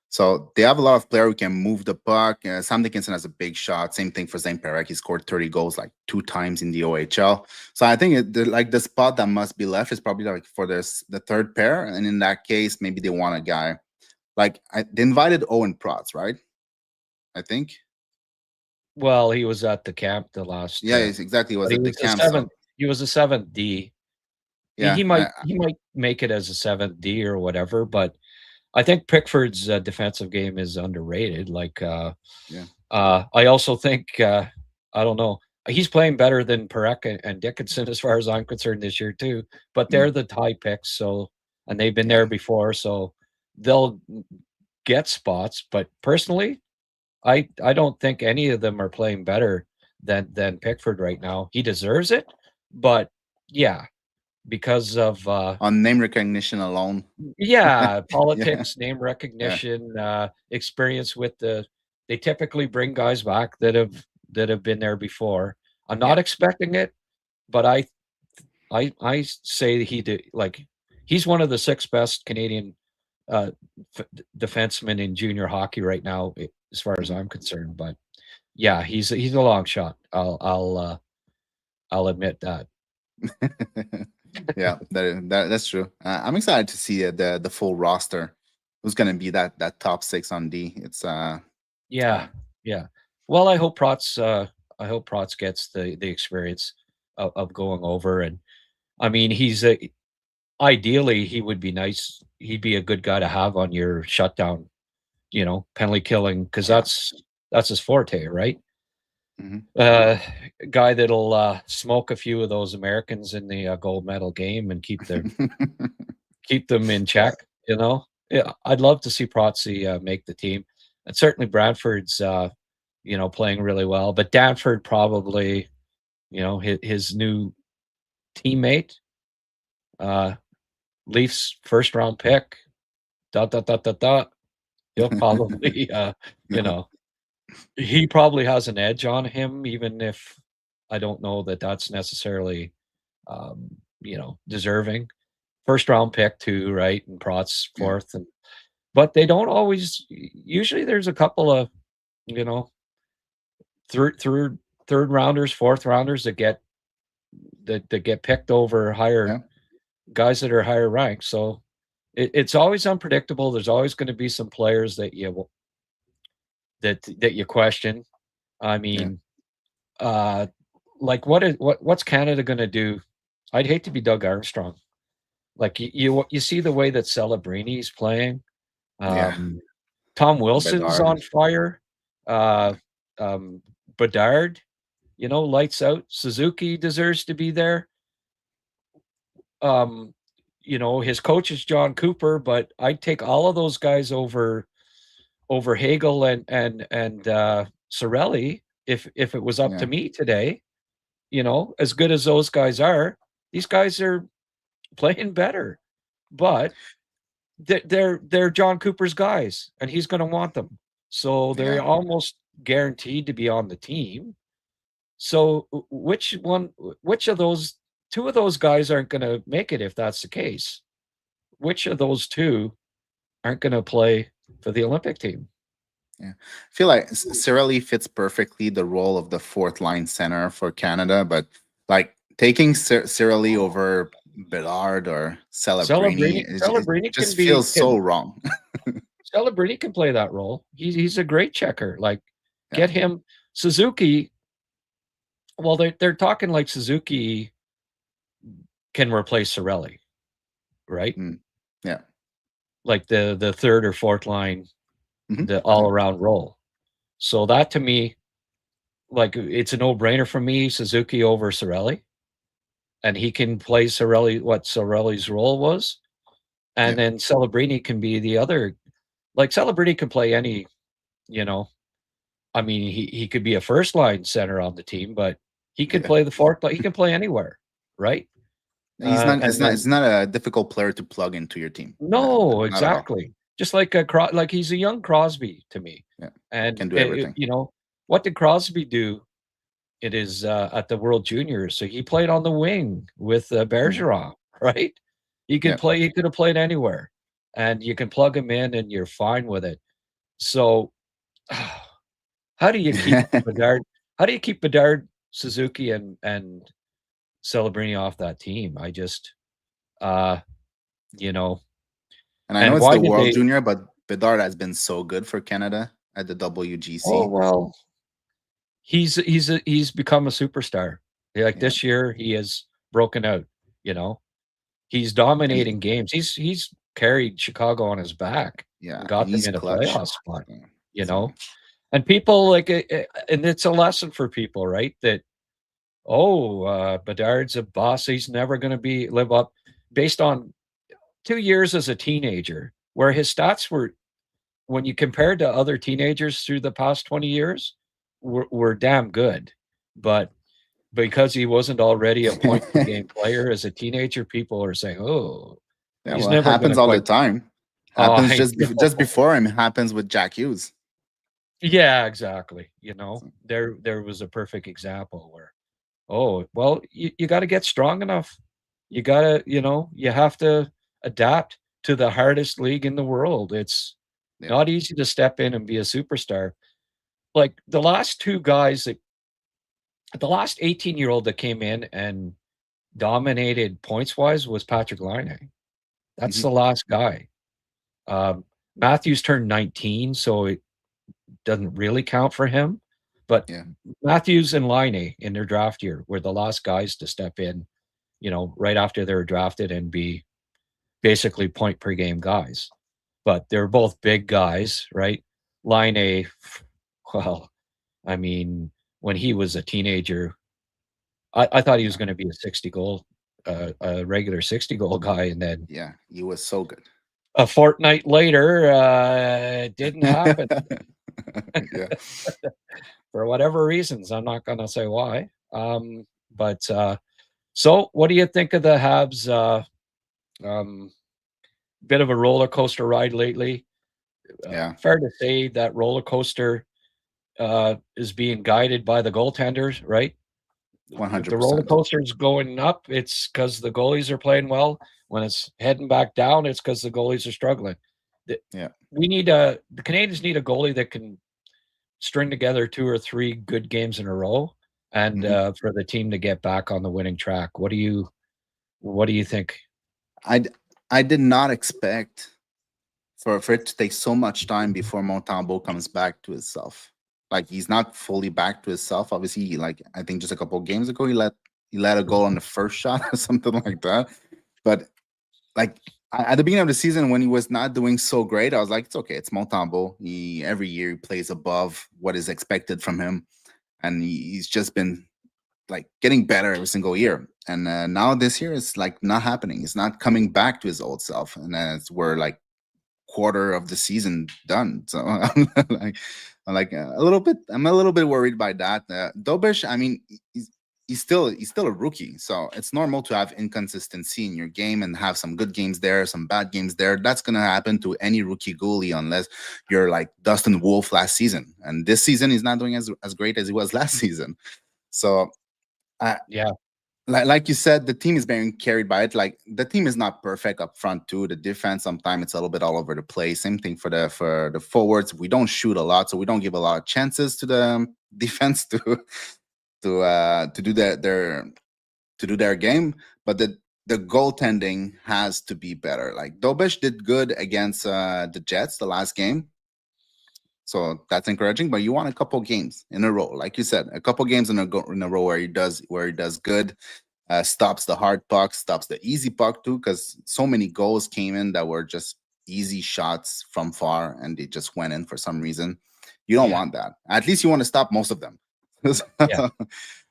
So they have a lot of players who can move the puck. Sam Dickinson has a big shot. Same thing for Zane Perek. He scored 30 goals like 2 times in the OHL. So I think like the spot that must be left is probably like for the third pair. And in that case, maybe they want a guy like they invited Owen Protz, right? I think. Well, he was at the camp the last. Yeah, yes, exactly. He was But he at the was a camp. seventh. So He was a 7th D. yeah, He might make it as a 7th D or whatever, but I think Pickford's defensive game is underrated. Like, yeah. I also think I don't know. He's playing better than Perek and Dickinson as far as I'm concerned this year too. But they're the tie picks, so and they've been there before, so they'll get spots. But personally, I don't think any of them are playing better than Pickford right now. He deserves it, but yeah, because of On name recognition alone. yeah, Yeah, politics, name recognition, experience with they typically bring guys back that have been there before. I'm not expecting it, but I say he did like he's one of the 6 best Canadian uh defensemen in junior hockey right now, as far as I'm concerned. But yeah, he's a long shot. I'll admit that. yeah, that's true. I'm excited to see the full roster. Who's going to be that top 6 on D? It's Yeah, yeah. Well, I hope Protz gets the experience of going over, and I mean, ideally he would be nice. He'd be a good guy to have on your shutdown, you know, penalty killing because yeah. that's his forte, right? Mhm. Guy that'll smoke a few of those Americans in the gold medal game and keep them in check. You know, yeah, I'd love to see Protzy make the team, and certainly Bradford's you know, playing really well. But Danford probably, you know, his new teammate, uh, Leafs first round pick, dot dot dot dot dot. He'll probably, you know, he probably has an edge on him, even if I don't know that that's necessarily, you know, deserving. First round pick too, right? And Protz Yeah. fourth, and but they don't always. Usually, there's a couple of, you know, third rounders, fourth rounders that get picked over higher Yeah. guys that are higher ranked. So it's always unpredictable. There's always going to be some players that that you question. I Yeah. mean, uh, like what's Canada going to do? I'd hate to be Doug Armstrong. Like you see the way that Celebrini's playing. Yeah. Tom Bedard. Wilson's on fire. Bedard, lights out. Suzuki deserves to be there. His coach is John Cooper, but I'd take all of those guys over Hagel and Cirelli if it was up to me today. As good as those guys are, these guys are playing better, but they're John Cooper's guys, and he's going to want them. So they're almost guaranteed to be on the team. So which of those two of those guys aren't going to make it if that's the case? Which of those two aren't going to play for the Olympic team? Yeah, I feel like Cirelli fits perfectly the role of the fourth line center for Canada, but like taking Cirelli over Bedard or Celebrini it just feels so wrong. Celebrini can play that role. He's a great checker. Like, get him. Suzuki. Well, they're talking like Suzuki can replace Cirelli, right? Yeah, like the third or fourth line, the all around role. So that to me, like, it's a no brainer for me. Suzuki over Cirelli, and he can play what Cirelli's role was, and then Celebrini can be the other. Like, Celebrini can play any, I mean, he could be a first line center on the team, but he could play the fourth. He can play anywhere, right? He's not a difficult player to plug into your team. No, exactly. Just like he's a young Crosby to me. Yeah, and can do everything. What did Crosby do? It is at the World Juniors. So he played on the wing with Bergeron, right? He could play. He could have played anywhere, and you can plug him in, and you're fine with it. So, how do you keep Bedard? How do you keep Bedard, Suzuki, and Celebrini off that team? I just, And I know it's the World Junior, but Bedard has been so good for Canada at the WGC. Oh well, he's become a superstar. Like this year, he has broken out. He's dominating games. He's carried Chicago on his back. Yeah, got them in a playoff spot. And people and it's a lesson for people, right? That Bedard's a boss. He's never going to live up based on 2 years as a teenager, where his stats were, when you compared to other teenagers through the past 20 years, were damn good. But because he wasn't already a point per game player as a teenager, people are saying, he's never happens all the time. Happens just before him. Happens with Jack Hughes. Yeah, exactly. There was a perfect example where, you got to get strong enough. You got to, you have to adapt to the hardest league in the world. It's not easy to step in and be a superstar. Like the last two guys the last 18-year-old that came in and dominated points-wise was Patrick Laine. That's the last guy. Matthews turned 19, so it doesn't really count for him. But Matthews and Laine in their draft year were the last guys to step in, right after they were drafted and be basically point per game guys. But they're both big guys, right? Laine, well, I mean, when he was a teenager, I thought he was going to be a 60-goal, a regular 60-goal guy, and then he was so good. A fortnight later, it didn't happen. For whatever reasons, I'm not going to say why. But so, what do you think of the Habs? Bit of a roller coaster ride lately. Fair to say that roller coaster is being guided by the goaltenders, right? 100%. The roller coaster is going up. It's because the goalies are playing well. When it's heading back down, it's because the goalies are struggling. We need the Canadiens need a goalie that can string together 2 or 3 good games in a row, and for the team to get back on the winning track. What do you think? I did not expect for it to take so much time before Montembeault comes back to himself. Like, he's not fully back to himself. Obviously, like, I think just a couple of games ago, he let a goal on the first shot or something like that. But like, At the beginning of the season, when he was not doing so great, I was like, it's okay. It's Montembeault. Every year he plays above what is expected from him, and he's just been like getting better every single year. And now this year, it's like not happening. It's not coming back to his old self, and we're like quarter of the season done. So I'm a little bit worried by that. Dobish, I mean, he's still a rookie, so it's normal to have inconsistency in your game and have some good games there, some bad games there. That's gonna happen to any rookie goalie unless you're like Dustin Wolf last season, and this season he's not doing as great as he was last season. So Yeah. like you said, the team is being carried by it. Like the team is not perfect up front too. The defense sometimes it's a little bit all over the place. Same thing for the forwards. We don't shoot a lot, so we don't give a lot of chances to the defense to do their game. But the goaltending has to be better. Like Dobish did good against the Jets the last game, so that's encouraging. But you want a couple games in a row, like you said, a couple games in a row where he does good. Stops the hard puck, stops the easy puck too, because so many goals came in that were just easy shots from far and they just went in for some reason. You don't want that. At least you want to stop most of them. Yeah.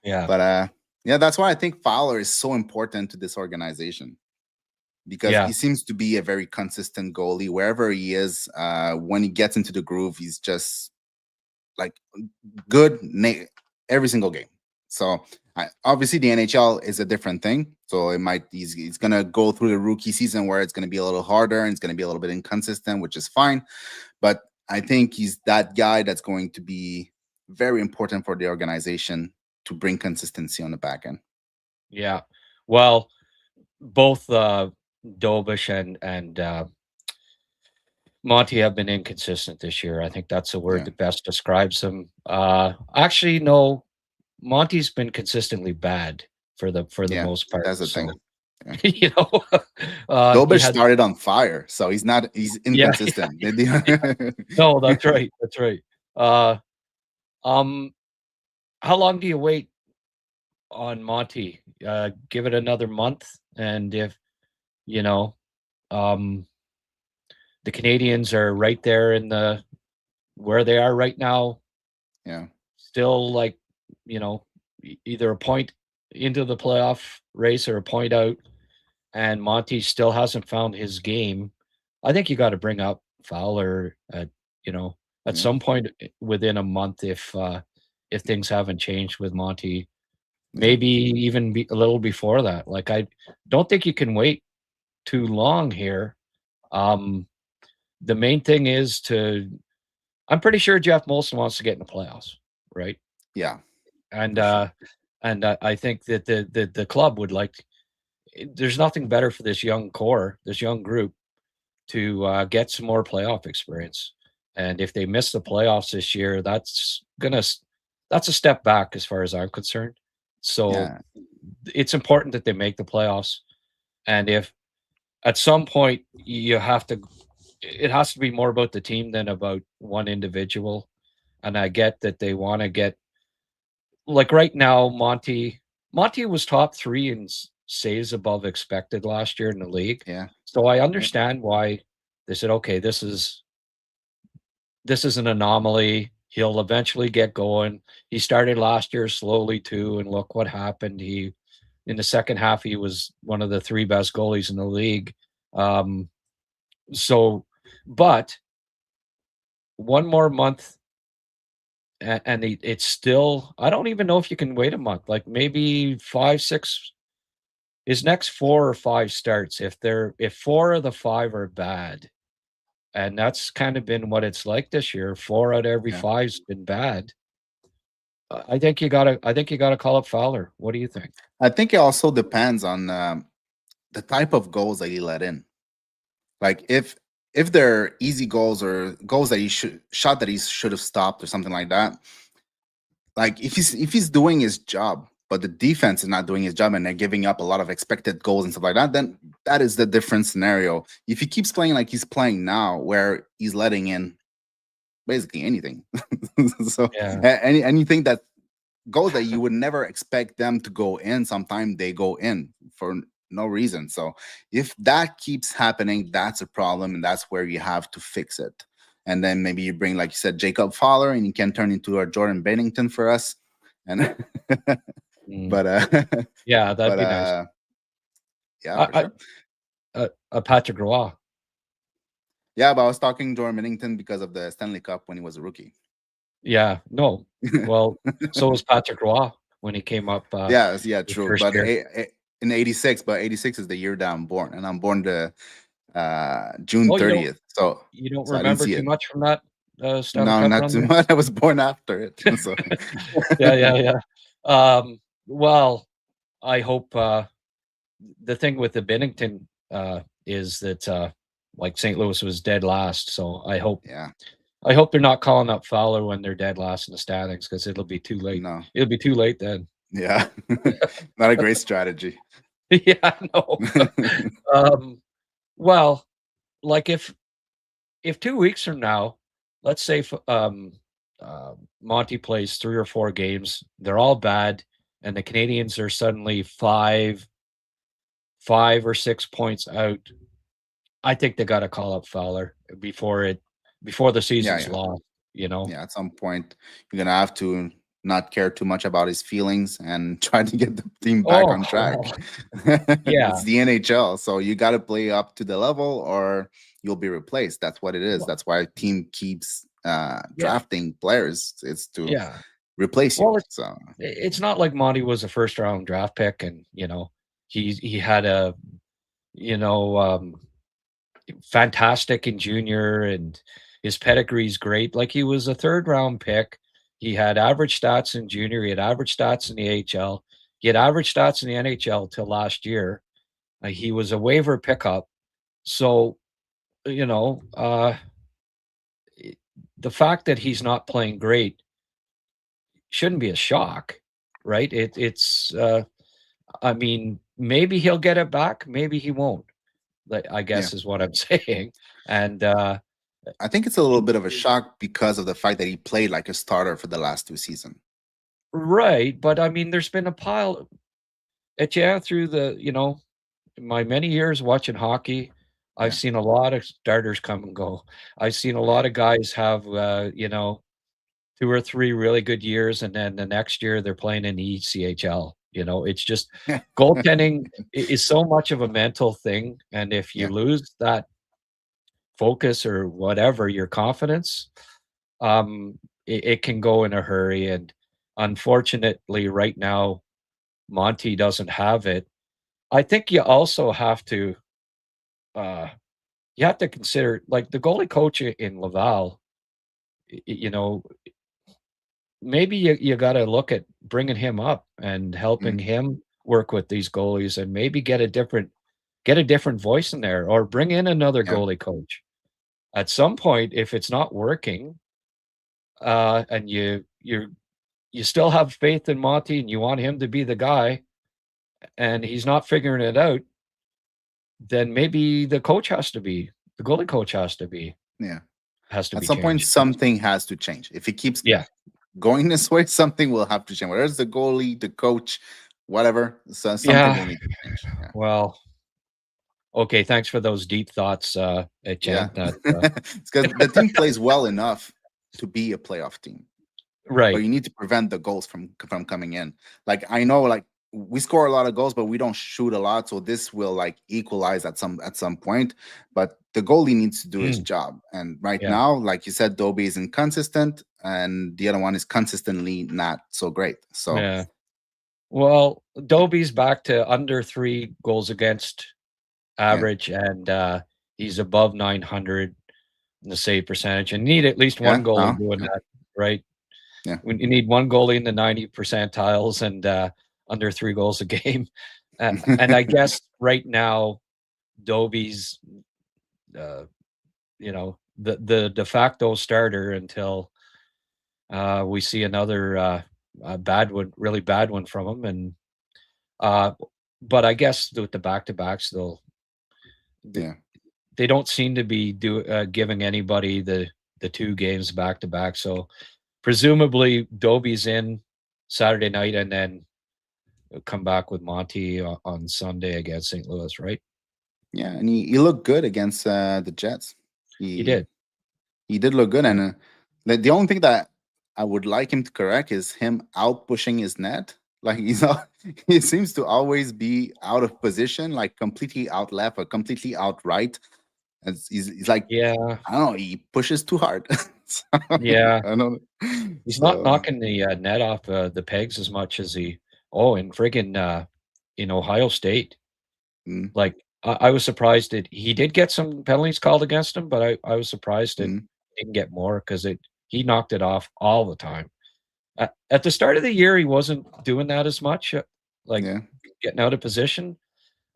Yeah. But yeah, that's why I think Fowler is so important to this organization, because he seems to be a very consistent goalie wherever he is. When he gets into the groove, he's just like good every single game. So obviously the NHL is a different thing. So he's gonna go through the rookie season where it's gonna be a little harder and it's gonna be a little bit inconsistent, which is fine. But I think he's that guy that's going to be very important for the organization to bring consistency on the back end. Yeah. Well, both Dobish and Monty have been inconsistent this year. I think that's the word that best describes them. Actually, no, Monty's been consistently bad for the most part. That's the thing. You know, Dobish started on fire, so he's inconsistent. Yeah. No, that's right. That's right. How long do you wait on Monty? Give it another month, and if you know, the Canadiens are right there in where they are right now. Yeah. Still like, either a point into the playoff race or a point out, and Monty still hasn't found his game. I think you got to bring up Fowler at some point within a month if things haven't changed with Monty. Maybe even a little before that. Like, I don't think you can wait too long here. The main thing is I'm pretty sure Jeff Molson wants to get in the playoffs, right? Yeah. And I think that the club would like. There's nothing better for this young core, this young group, to get some more playoff experience. And if they miss the playoffs this year, that's a step back as far as I'm concerned. So it's important that they make the playoffs. And if at some point it has to be more about the team than about one individual. And I get that they want to get, like right now, Monty was top 3 in saves above expected last year in the league. Yeah. So I understand why they said, okay, this is an anomaly. He'll eventually get going. He started last year slowly too, and look what happened. In the second half, he was one of the 3 best goalies in the league. But one more month, and it's still. I don't even know if you can wait a month. Like maybe 5, 6. His next 4 or 5 starts, if 4 of the 5 are bad, and that's kind of been what it's like this year. 4 out of every 5's been bad. I think you gotta call up Fowler. What do you think? I think it also depends on the type of goals that he let in. Like if they're easy goals or goals that he should have stopped or something like that. Like if he's doing his job, but the defense is not doing his job and they're giving up a lot of expected goals and stuff like that, then that is the different scenario. If he keeps playing like he's playing now, where he's letting in basically anything, so anything that goals that you would never expect them to go in, sometimes they go in for no reason. So if that keeps happening, that's a problem, and that's where you have to fix it. And then maybe you bring, like you said, Jacob Fowler, and you can turn into a Jordan Bennington for us. And but yeah, that'd but be nice. yeah, for sure. Patrick Roy. Yeah, but I was talking Jordan Bennington because of the Stanley Cup when he was a rookie. Yeah, no. Well, so was Patrick Roy when he came up. Yeah, true. But year. In '86, but '86 is the year that I'm born, and I'm born the June Oh, 30th. So you don't so I didn't remember see too it. much from that Stanley No, Cup not run too there? much. I was born after it. So Yeah. Well, I hope the thing with the Bennington is that like St. Louis was dead last, so I hope they're not calling up Fowler when they're dead last in the standings, because it'll be too late. No. It'll be too late then. Yeah, not a great strategy. Yeah, no. Well, like if 2 weeks from now, let's say Monty plays 3 or 4 games, they're all bad, and the Canadiens are suddenly 5 or 6 points out, I think they got to call up Fowler before the season's lost. Yeah, at some point you're gonna have to not care too much about his feelings and try to get the team back on track. Yeah, it's the NHL, so you got to play up to the level or you'll be replaced. That's what it is. That's why a team keeps drafting players. It's to replace you. So it's not like Monty was a first round draft pick, and he had a fantastic in junior, and his pedigree's great. Like, he was a 3rd round pick. He had average stats in junior. He had average stats in the AHL. He had average stats in the NHL till last year. He was a waiver pickup. So, the fact that he's not playing great shouldn't be a shock, right? It's I mean, maybe he'll get it back, maybe he won't. I guess is what I'm saying. And I think it's a little bit of a shock because of the fact that he played like a starter for the last 2 seasons. Right, but I mean, there's been a pile through the, my many years watching hockey, I've seen a lot of starters come and go. I've seen a lot of guys have 2 or 3 really good years, and then the next year they're playing in the ECHL. It's just goaltending is so much of a mental thing, and if you lose that focus or whatever, your confidence, it can go in a hurry. And unfortunately, right now, Monty doesn't have it. I think you also have to consider, like, the goalie coach in Laval. Maybe you got to look at bringing him up and helping him work with these goalies, and maybe get a different voice in there, or bring in another goalie coach. At some point, if it's not working, and you still have faith in Monty and you want him to be the guy, and he's not figuring it out, then maybe the goalie coach has to be. At some point, something has to change. If it keeps going this way, something will have to change. Whether it's the goalie, the coach, whatever. So something will need to change. Well, okay, thanks for those deep thoughts, Etienne. It's because the team plays well enough to be a playoff team, right? But you need to prevent the goals from coming in. Like, I know, like, we score a lot of goals, but we don't shoot a lot, so this will like equalize at some point. But the goalie needs to do his job, and right now, like you said, Dobie is inconsistent, and the other one is consistently not so great. So well, Dobie's back to under 3 goals against average, and he's above 900 in the save percentage, and need at least one goalie doing that, right? You need one goalie in the 90 percentiles and under 3 goals a game. And I guess right now, Dobie's the de facto starter until we see another really bad one from him. And but I guess with the back-to-backs, they don't seem to be giving anybody the 2 games back-to-back. So presumably Dobie's in Saturday night, and then come back with Monty on Sunday against St. Louis, right? Yeah, and he looked good against the Jets. He did. He did look good, and the only thing that I would like him to correct is him out pushing his net. Like he seems to always be out of position, like completely out left or completely out right. He's like, Yeah, I don't know, he pushes too hard. So, yeah. I don't. He's not So knocking the net off the pegs as much as he. Oh, and friggin' in Ohio State, mm, like I was surprised that he did get some penalties called against him, but I was surprised that mm, he didn't get more because he knocked it off all the time. At the start of the year, he wasn't doing that as much, like yeah, getting out of position.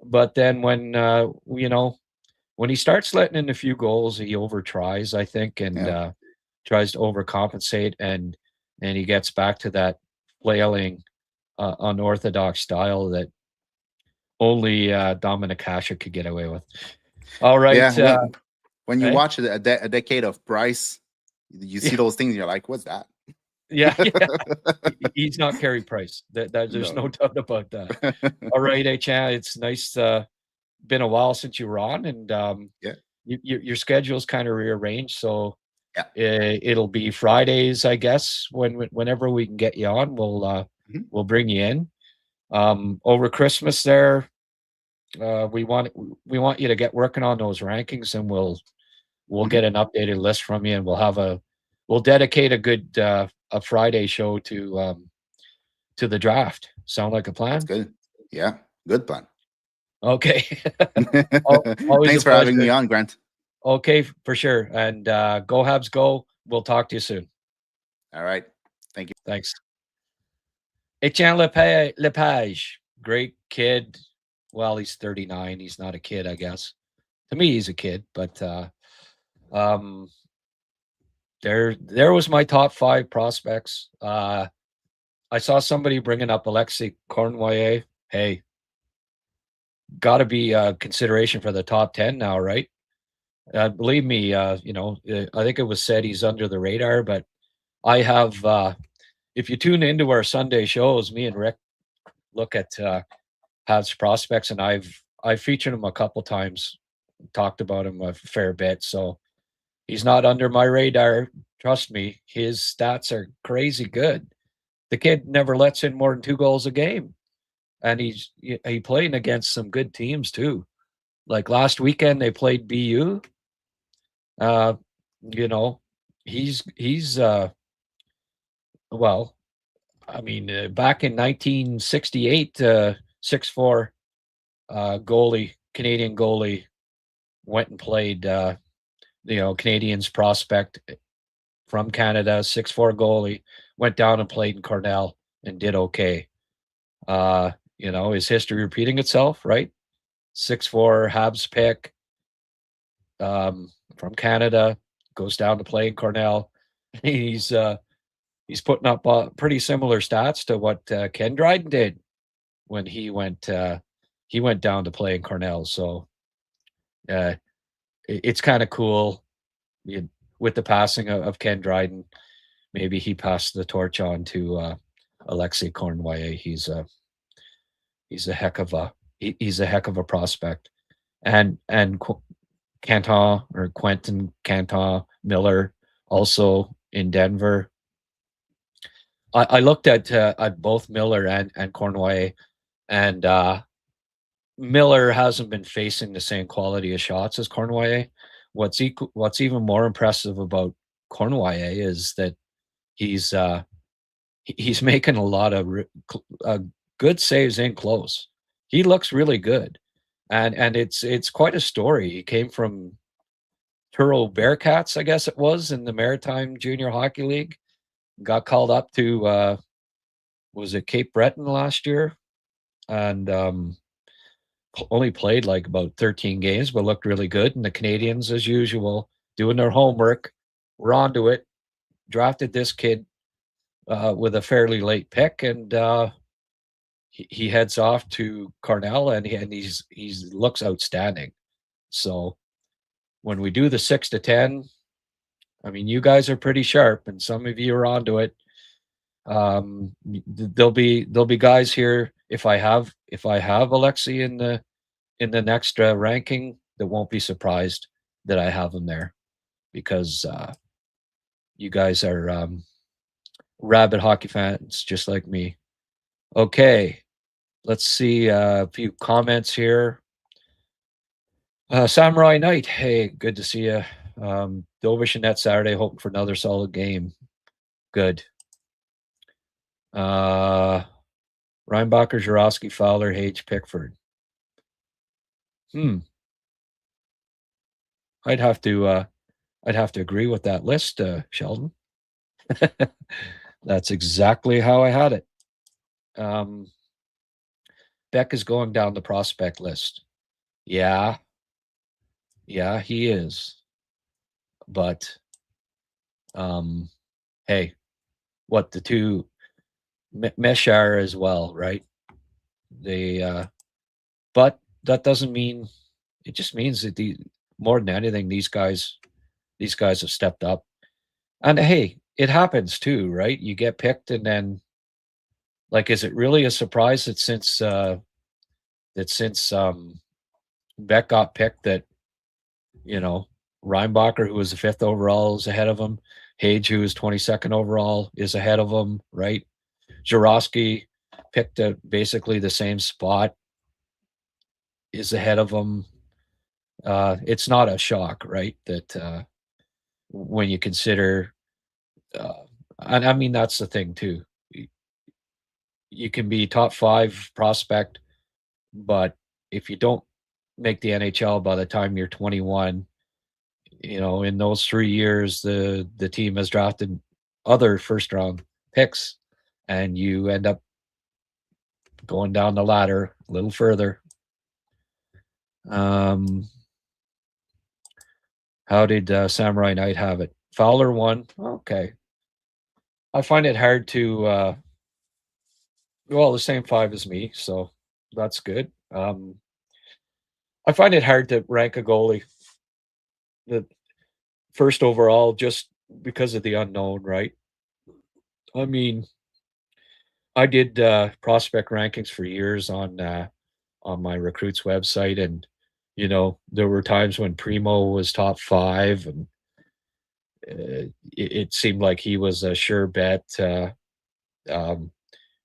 But then when he starts letting in a few goals, he overtries, I think, and yeah, tries to overcompensate, and he gets back to that flailing, unorthodox style that only Dominic Hasek could get away with. All right, yeah. When you eh? watch a decade of Price, you see Yeah, those things. You're like, what's that? yeah, yeah. He's not Carey Price. There's no No. doubt about that. All right, Etienne, it's nice. Been a while since you were on, and Yeah, your schedule's kind of rearranged, so yeah. it'll be Fridays, I guess. Whenever we can get you on, Mhm, we'll bring you in. Over Christmas, there, we want you to get working on those rankings, and we'll mhm. get an updated list from you, and we'll dedicate a good a Friday show to the draft. Sound like a That's plan? good. Yeah, good plan. Okay. Always a Thanks for having me pleasure. on, Grant. Okay, for sure. And go Habs, go. We'll talk to you soon. All right. Thank you. Thanks. Etienne Lepage, great kid. Well, he's 39. He's not a kid, I guess. To me, he's a kid, but um, there was my top 5 prospects. I saw somebody bringing up Alexei Cornwallis. Hey, got to be a consideration for the top 10 now, right? Believe me, I think it was said he's under the radar, but I have. If you tune into our Sunday shows, me and Rick look at Habs prospects, and I've featured him a couple times, talked about him a fair bit. So he's not under my radar. Trust me, his stats are crazy good. The kid never lets in more than 2 goals a game, and he playing against some good teams too. Like last weekend, they played BU. Uh, you know, he's well, I mean, back in 1968, 6'4" Canadian goalie, went and played. Canadians prospect from Canada, 6'4" goalie, went down and played in Cornell and did okay. Is history repeating itself, right? 6'4" Habs pick, from Canada, goes down to play in Cornell. He's putting up pretty similar stats to what Ken Dryden did when he went down to play in Cornell. So uh, it's kind of cool. With the passing of Ken Dryden, maybe he passed the torch on to Alexei Cornwallis. He's a heck of a prospect, and Quentin Canton Miller, also in Denver. I looked at both Miller and Cornwallis, and Miller hasn't been facing the same quality of shots as Cornwallis. What's even more impressive about Cornwallis is that he's he's making a lot of good saves in close. He looks really good, and it's quite a story. He came from Truro Bearcats, I guess it was, in the Maritime Junior Hockey League. Got called up to was it Cape Breton last year, and only played like about 13 games, but looked really good. And the Canadians, as usual, doing their homework, were onto it. Drafted this kid with a fairly late pick, and he heads off to Cornell, and he's looks outstanding. So when we do the 6 to 10, I mean, you guys are pretty sharp, and some of you are onto it. There'll be guys here. if I have Alexei in the next ranking, that won't be surprised that I have him there, because you guys are rabid hockey fans just like me. Okay, let's see a few comments here. Samurai Knight, hey, good to see you. Dovish and Net Saturday, hoping for another solid game. Good. Reinbacher, Jurowski, Fowler, Hage, Pickford. I'd have to agree with that list, Sheldon. That's exactly how I had it. Beck is going down the prospect list. Yeah, he is. But hey, what the two Meshar as well, right? They but that doesn't mean, it just means that more than anything, these guys have stepped up. And hey, it happens too, right? You get picked, and then, like, is it really a surprise that since Beck got picked, that Reinbacher, who was the 5th overall, is ahead of him. Hage, who is 22nd overall, is ahead of him, right? Jurowski, picked at basically the same spot, is ahead of him. It's not a shock, right? That when you consider, and I mean, that's the thing too. You can be top 5 prospect, but if you don't make the NHL by the time you're 21, in those 3 years, the team has drafted other first round picks, and you end up going down the ladder a little further. How did Samurai Knight have it? Fowler won. Okay. I find it hard to, the same 5 as me, so that's good. I find it hard to rank a goalie the first overall, just because of the unknown, right? I mean, I did prospect rankings for years on my recruits website, and there were times when Primo was top 5, and it seemed like he was a sure bet.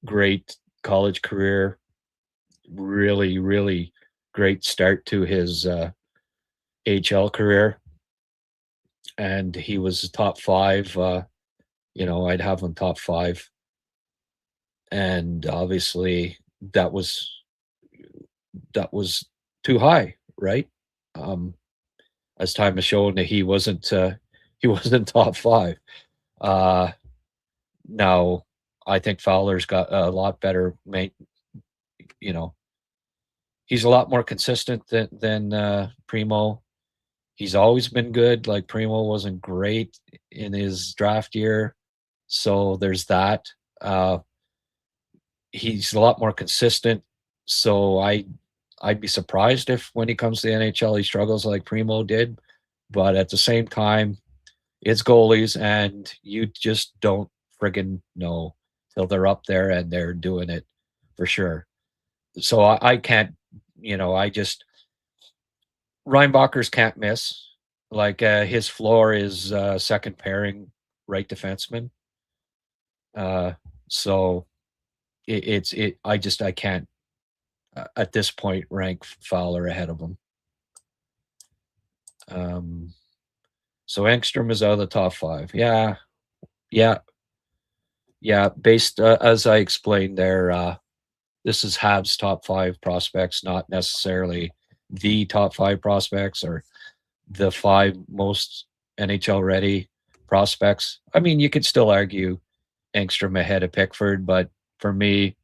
Great college career, really, really great start to his HL career, and he was top 5. I'd have him top 5, and obviously that was too high, right? As time has shown, that he wasn't top 5. Now I think Fowler's got a lot better he's a lot more consistent than Primo. He's always been good. Like, Primo wasn't great in his draft year, so there's that. He's a lot more consistent, so I'd be surprised if when he comes to the NHL he struggles like Primo did. But at the same time, it's goalies, and you just don't friggin' know till they're up there and they're doing it for sure. So I can't, Reinbacher's can't miss. Like, his floor is second pairing right defenseman. So I can't at this point rank Fowler ahead of him. So Engstrom is out of the top 5. Yeah. Based as I explained there, this is Habs top 5 prospects, not necessarily the top 5 prospects or the 5 most NHL ready prospects. I mean, you could still argue Engstrom ahead of Pickford, but for me,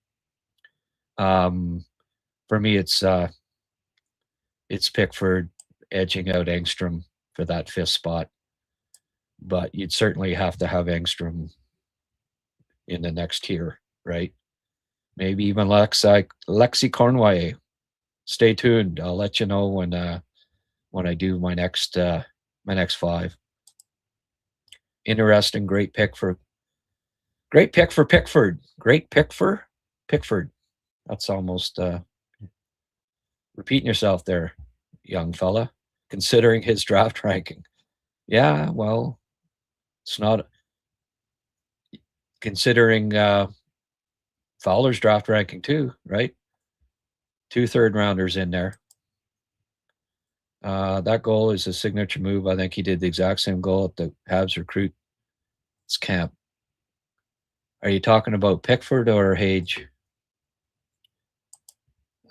it's Pickford edging out Engstrom for that 5th spot. But you'd certainly have to have Engstrom in the next tier, right? Maybe even Lexi Cornway. Stay tuned. I'll let you know when I do my next 5. Interesting. Great pick for Pickford. Great pick for Pickford. That's almost repeating yourself there, young fella, considering his draft ranking. Yeah, well, it's not considering Fowler's draft ranking too, right? 2 third-rounders in there. That goal is a signature move. I think he did the exact same goal at the Habs recruits camp. Are you talking about Pickford or Hage?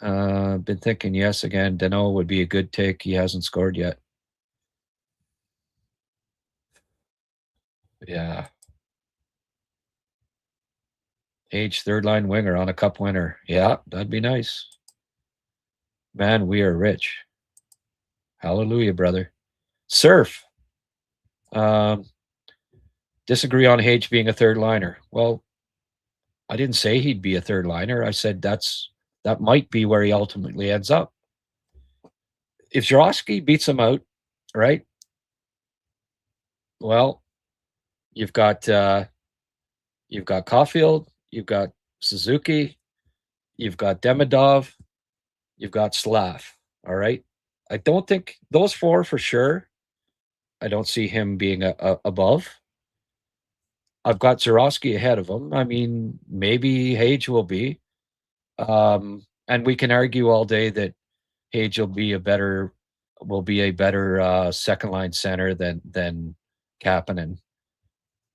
Been thinking yes again. Dano would be a good take. He hasn't scored yet. Yeah. Hage, third line winger on a cup winner. Yeah, that'd be nice. Man, we are rich. Hallelujah, brother. Surf. Disagree on Hage being a third liner. Well, I didn't say he'd be a third liner. I said that might be where he ultimately ends up. If Jurowski beats him out, right? Well, you've got Caulfield, you've got Suzuki, you've got Demidov, you've got Slav. All right. I don't think those 4 for sure. I don't see him being above. I've got Jurowski ahead of him. I mean, maybe Hage will be. And we can argue all day that Hage will be a better second line center than Kapanen.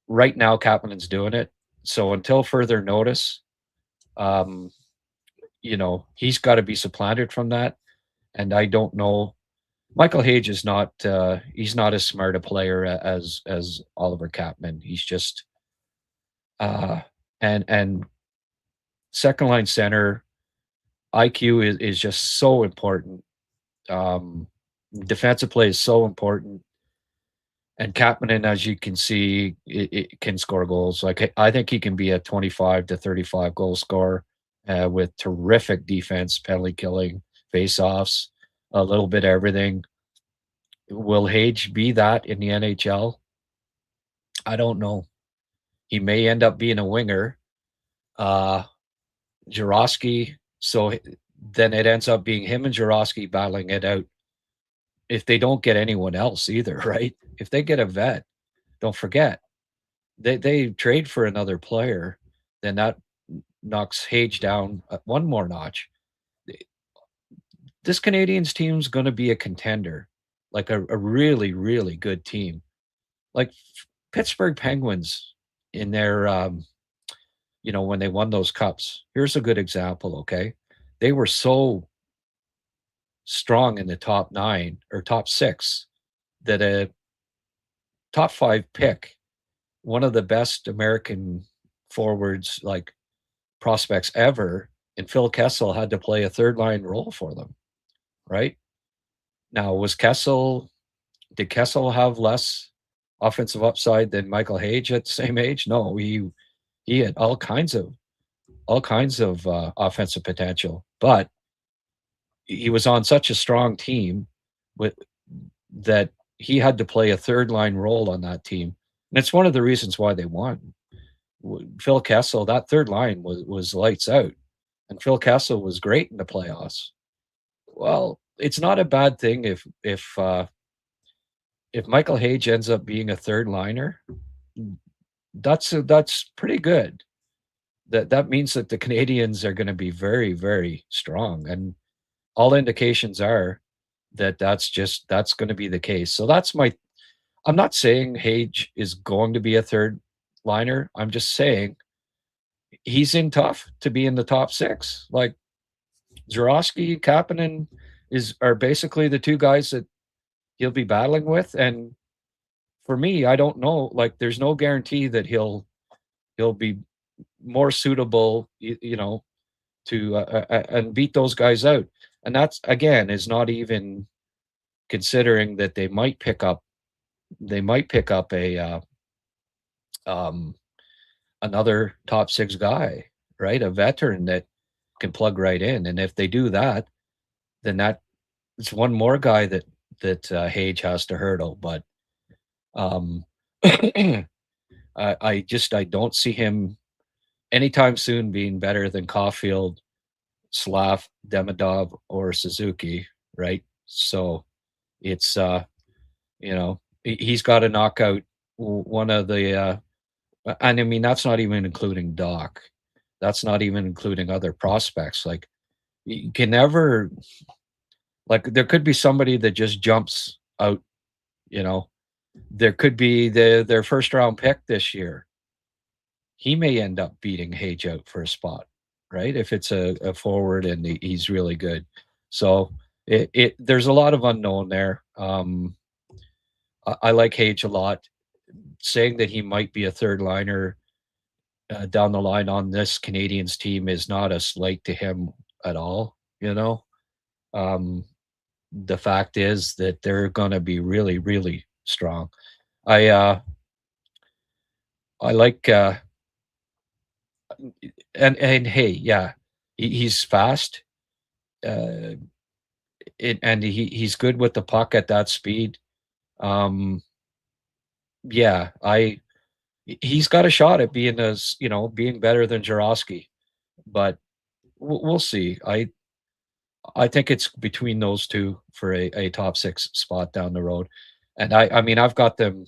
Right now, Kapanen's doing it. So until further notice, he's got to be supplanted from that. And I don't know. Michael Hage is not. He's not as smart a player as Oliver Kapanen. He's just. And second line center IQ is just so important. Defensive play is so important. And Kapanen, as you can see, it can score goals. Like I think he can be a 25 to 35 goal scorer with terrific defense, penalty killing, face-offs, a little bit of everything. Will Hage be that in the NHL? I don't know. He may end up being a winger. Jurowski, so then it ends up being him and Jurowski battling it out. If they don't get anyone else either, right? If they get a vet, don't forget, they trade for another player, then that knocks Hage down one more notch. This Canadiens team's going to be a contender, like a really, really good team. Like Pittsburgh Penguins in their, when they won those cups. Here's a good example, okay? They were so strong in the top 9 or top 6 that a top 5 pick, one of the best American forwards, like prospects ever, and Phil Kessel had to play a third line role for them, right? Now, did Kessel have less offensive upside than Michael Hage at the same age? No, he had all kinds of offensive potential, but he was on such a strong team that he had to play a third line role on that team. And it's one of the reasons why they won. Phil Kessel, that third line was lights out. And Phil Kessel was great in the playoffs. Well, it's not a bad thing if Michael Hage ends up being a third liner. That's pretty good. That means that the Canadiens are going to be very, very strong, and all indications are that that's going to be the case. So I'm not saying Hage is going to be a third liner. I'm just saying he's in tough to be in the top 6. Like Jurowski, Kapanen are basically the 2 guys that he'll be battling with. And for me, I don't know. Like, there's no guarantee that he'll be more suitable, to and beat those guys out. And that's, again, is not even considering that they might pick up a another top 6 guy, right? A veteran that can plug right in. And if they do that, then it's one more guy that Hage has to hurdle. But I don't see him anytime soon being better than Caulfield Slav, Demidov, or Suzuki, right? So it's he's got to knock out one of the and I mean that's not even including Doc. That's not even including other prospects. Like you can never like there could be somebody that just jumps out, you know. There could be their first round pick this year. He may end up beating Hage out for a spot, right? If it's a forward and he's really good. So it there's a lot of unknown there. I like Hage a lot. Saying that he might be a third liner down the line on this Canadians team is not a slight to him at all. Um, the fact is that they're going to be really, really strong. I like and hey, yeah, he's fast. Uh, and he's good with the puck at that speed. Um, yeah, he's got a shot at being being better than Jarosky, but we'll see. I think it's between those two for a top six spot down the road, and I mean I've got them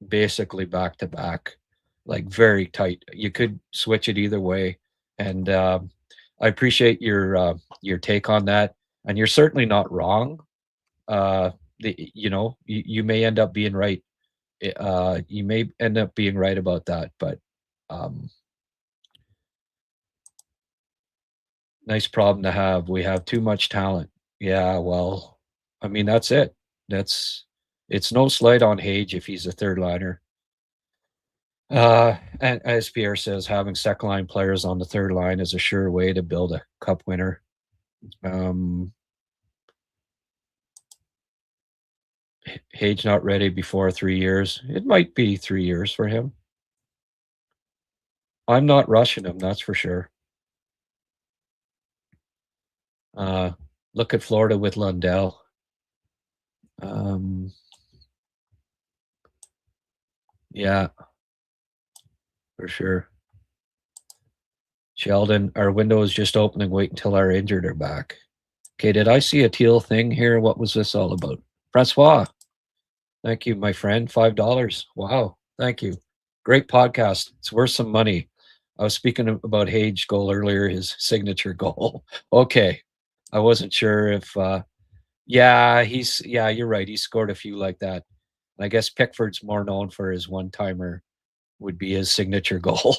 basically back to back, like very tight. You could switch it either way, and I appreciate your take on that, and you're certainly not wrong. You may end up being right. You may end up being right about that, but um, nice problem to have. We have too much talent. Yeah, well, I mean that's it. It's no slight on Hage if he's a third liner. And as Pierre says, having second line players on the third line is a sure way to build a cup winner. Hage not ready before 3 years. It might be 3 years for him. I'm not rushing him, that's for sure. Look at Florida with Lundell. Yeah, for sure. Sheldon, our window is just opening. Wait until our injured are back. Okay, did I see a teal thing here? What was this all about? Francois, thank you, my friend. $5. Wow, thank you. Great podcast. It's worth some money. I was speaking about Hage goal earlier, his signature goal. Okay, I wasn't sure if. Yeah, you're right. He scored a few like that. I guess Pickford's more known for his one-timer, would be his signature goal.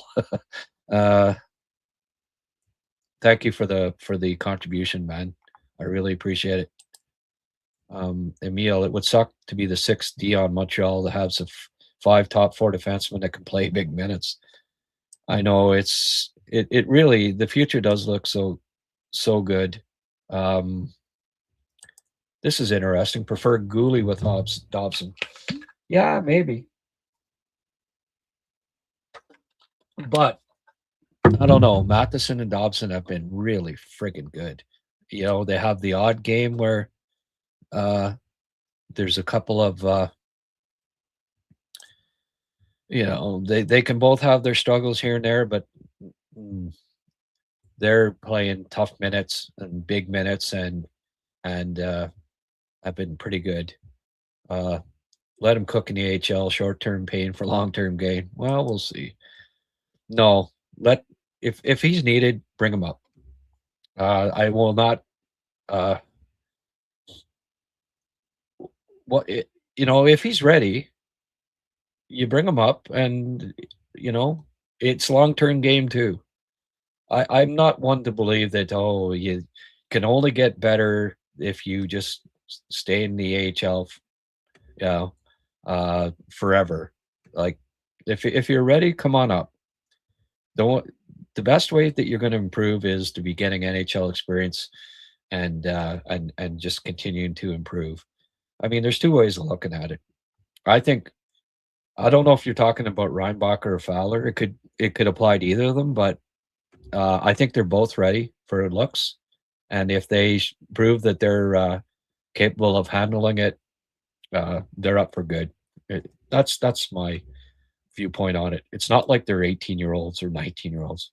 Thank you for the contribution, man. I really appreciate it. Emil, it would suck to be the sixth D on Montreal to have some 5 top 4 defensemen that can play big minutes. I know it really, the future does look so good. This is interesting. Prefer Gooley with Dobson. Yeah, maybe. But I don't know. Matheson and Dobson have been really friggin' good. They have the odd game where there's a couple of they can both have their struggles here and there, but they're playing tough minutes and big minutes and have been pretty good. Let him cook in the AHL, short-term pain for long-term gain. Well, we'll see. No, if he's needed, bring him up. I will not. If he's ready, you bring him up, and it's long-term game too. I'm not one to believe that you can only get better if you just stay in the AHL, forever. Like if you're ready, come on up. The best way that you're going to improve is to be getting NHL experience and just continuing to improve. I mean, there's 2 ways of looking at it. I don't know if you're talking about Reinbacher or Fowler. It could apply to either of them, but I think they're both ready for looks. And if they prove that they're capable of handling it, they're up for good. That's my viewpoint on it. It's not like they're 18-year-olds or 19-year-olds.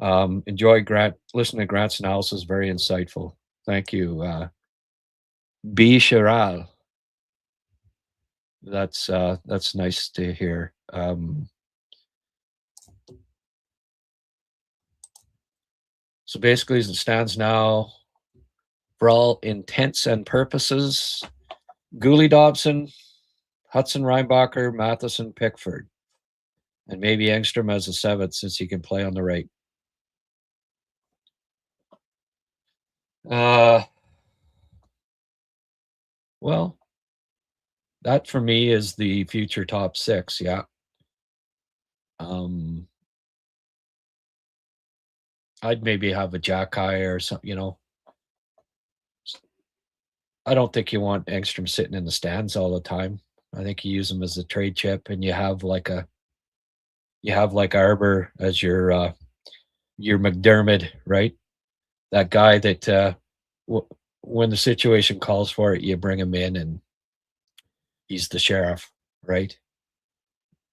Enjoy Grant. Listen to Grant's analysis. Very insightful. Thank you. B. Chiral. That's nice to hear. So basically, as it stands now, for all intents and purposes, Gooley Dobson, Hudson Reinbacher, Matheson, Pickford, and maybe Engstrom as a seventh since he can play on the right. Well, that for me is the future top six. Yeah. I'd maybe have a Jacky or something. I don't think you want Engstrom sitting in the stands all the time. I think you use him as a trade chip, and you have like Arbor as your McDermott, right? That guy that when the situation calls for it, you bring him in, and he's the sheriff, right?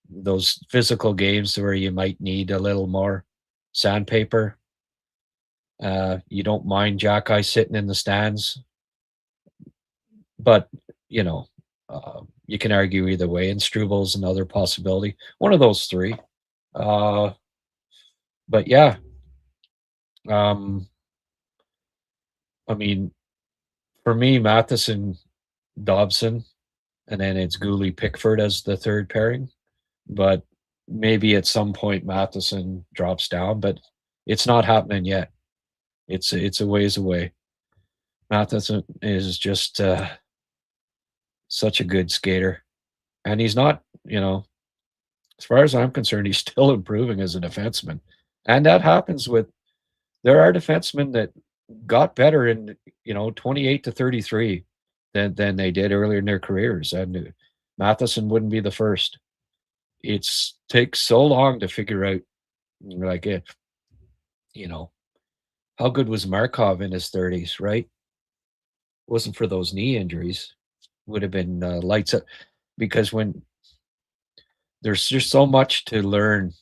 Those physical games where you might need a little more sandpaper. You don't mind Jacky sitting in the stands, but you can argue either way. And Struvel's another possibility. One of those three. But yeah, I mean, for me, Matheson, Dobson, and then it's Gooley, Pickford as the third pairing. But maybe at some point Matheson drops down, but it's not happening yet. It's a ways away. Matheson is just such a good skater, and he's not, as far as I'm concerned, he's still improving as a defenseman, and that happens with. There are defensemen that got better in 28 to 33 than they did earlier in their careers, and Matheson wouldn't be the first. It takes so long to figure out, like, how good was Markov in his 30s, right? Wasn't for those knee injuries, would have been lights up, because when there's just so much to learn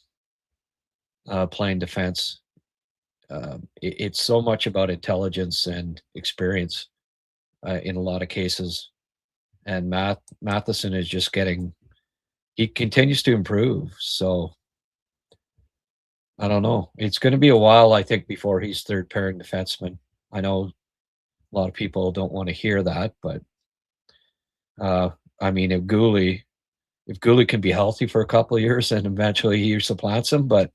playing defense. It's so much about intelligence and experience in a lot of cases. And Matheson is just he continues to improve. So I don't know. It's going to be a while, I think, before he's third pairing defenseman. I know a lot of people don't want to hear that, but I mean, if Gooley can be healthy for a couple of years and eventually he supplants him, but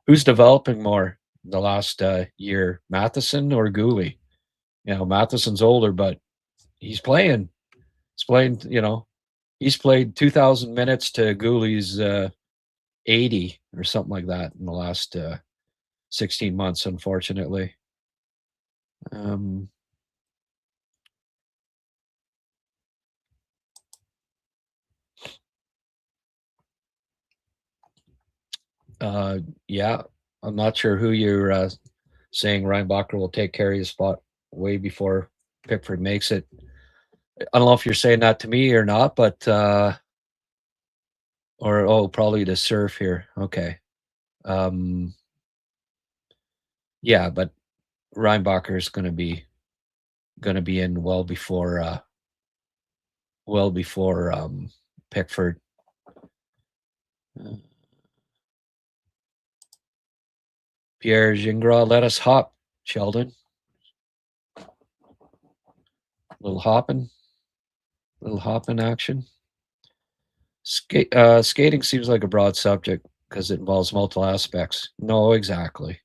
who's developing more the last year, Matheson or Gooley? Matheson's older, but he's playing. He's played 2,000 minutes to Gooley's 80 or something like that in the last 16 months, unfortunately. Yeah, I'm not sure who you're saying Reinbacher will take care of his spot way before Pickford makes it. I don't know if you're saying that to me or not, but probably to Surf here. Okay. Yeah, but Reinbacher is going to be in well before Pickford. Pierre Gingras, let us hop, Sheldon. Little hopping action. Skating seems like a broad subject because it involves multiple aspects. No, exactly.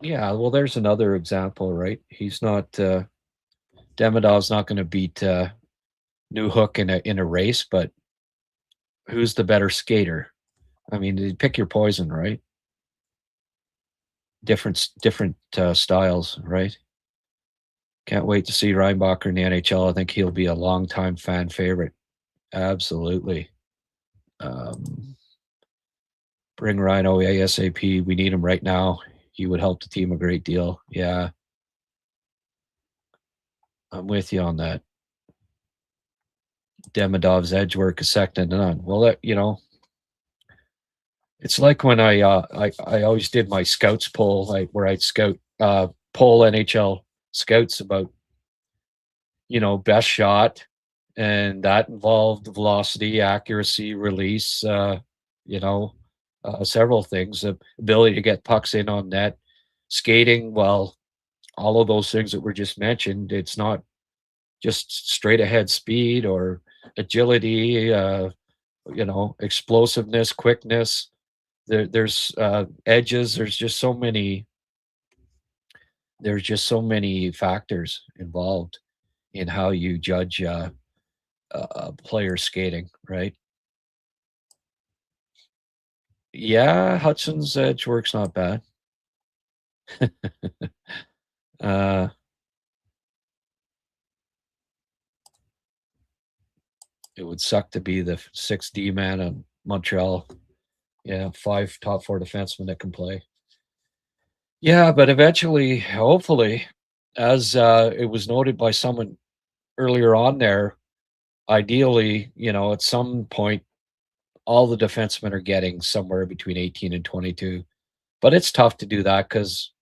Yeah, well, there's another example, right? He's not Demidov's not going to beat Newhook in a race, but who's the better skater? I mean, you pick your poison, right? Different styles, right? Can't wait to see Reinbacher in the NHL. I think he'll be a longtime fan favorite. Absolutely. Bring Rhino ASAP. We need him right now. he would help the team a great deal. Yeah, I'm with you on that. Demidov's edge work is second to none. Well, it's like when I always did my scouts poll, where I'd scout poll NHL scouts about best shot, and that involved velocity, accuracy, release, several things. The ability to get pucks in on net, skating. Well, all of those things that were just mentioned. It's not just straight ahead speed or agility. Explosiveness, quickness. There's edges. There's just so many. There's just so many factors involved in how you judge player skating, right? Yeah, Hudson's edge work's not bad. It would suck to be the 6D man on Montreal. Yeah, 5 top 4 defensemen that can play. Yeah, but eventually, hopefully, as it was noted by someone earlier on there, ideally, at some point, all the defensemen are getting somewhere between 18 and 22. But it's tough to do that because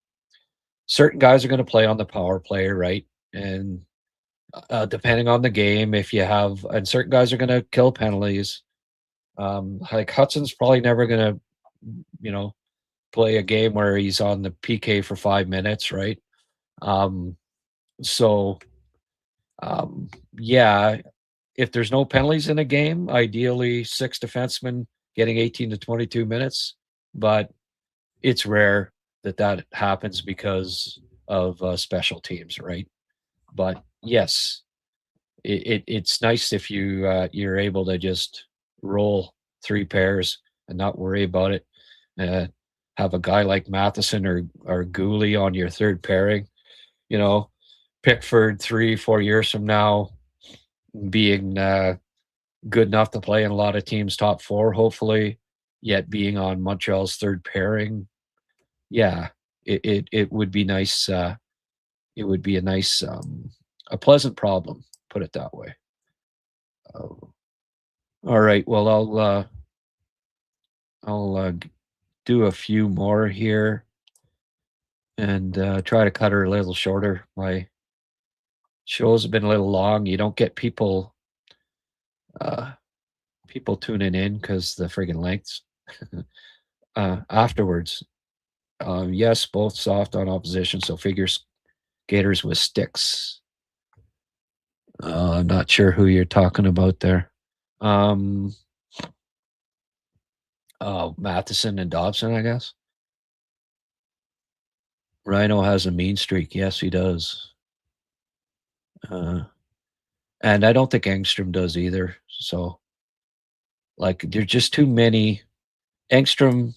certain guys are going to play on the power play, right? And depending on the game, and certain guys are going to kill penalties. Like Hudson's probably never going to, play a game where he's on the PK for 5 minutes, right? So, yeah, if there's no penalties in a game, ideally 6 defensemen getting 18 to 22 minutes, but it's rare that happens because of special teams, right? But yes, it's nice if you're able to just roll 3 pairs and not worry about it. Have a guy like Matheson or Gooley on your third pairing. Pickford 3-4 years from now being good enough to play in a lot of teams' top 4, hopefully, yet being on Montreal's third pairing. Yeah, it would be nice. It would be a pleasant problem, put it that way. All right. Well, I'll do a few more here and try to cut her a little shorter. My shows have been a little long. You don't get people tuning in because the friggin' lengths. Afterwards, yes, both soft on opposition, so figure skaters with sticks. I'm not sure who you're talking about there. Matheson and Dobson, I guess. Rhino has a mean streak. Yes, he does. And I don't think Engstrom does either. So, there's just too many. Engstrom,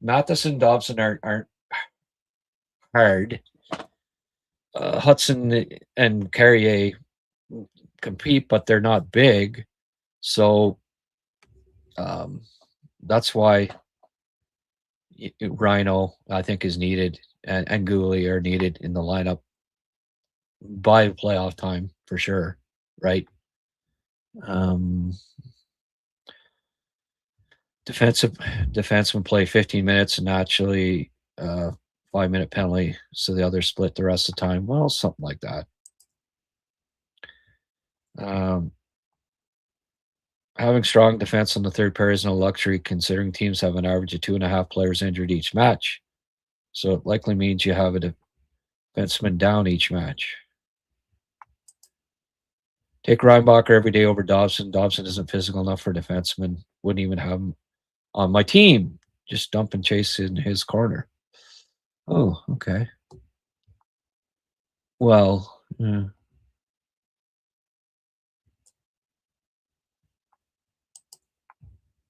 Matheson, Dobson aren't hard. Hudson and Carrier compete, but they're not big. So that's why Rhino, I think, is needed, and Gooley are needed in the lineup by playoff time for sure, right? Defenseman play 15 minutes and actually 5-minute penalty, so the others split the rest of the time. Well, something like that. Having strong defense on the third pair is no luxury, considering teams have an average of 2.5 players injured each match. So it likely means you have a defenseman down each match. Take Reinbacher every day over Dobson. Dobson isn't physical enough for a defenseman. Wouldn't even have him on my team. Just dump and chase in his corner. Oh, okay. Well,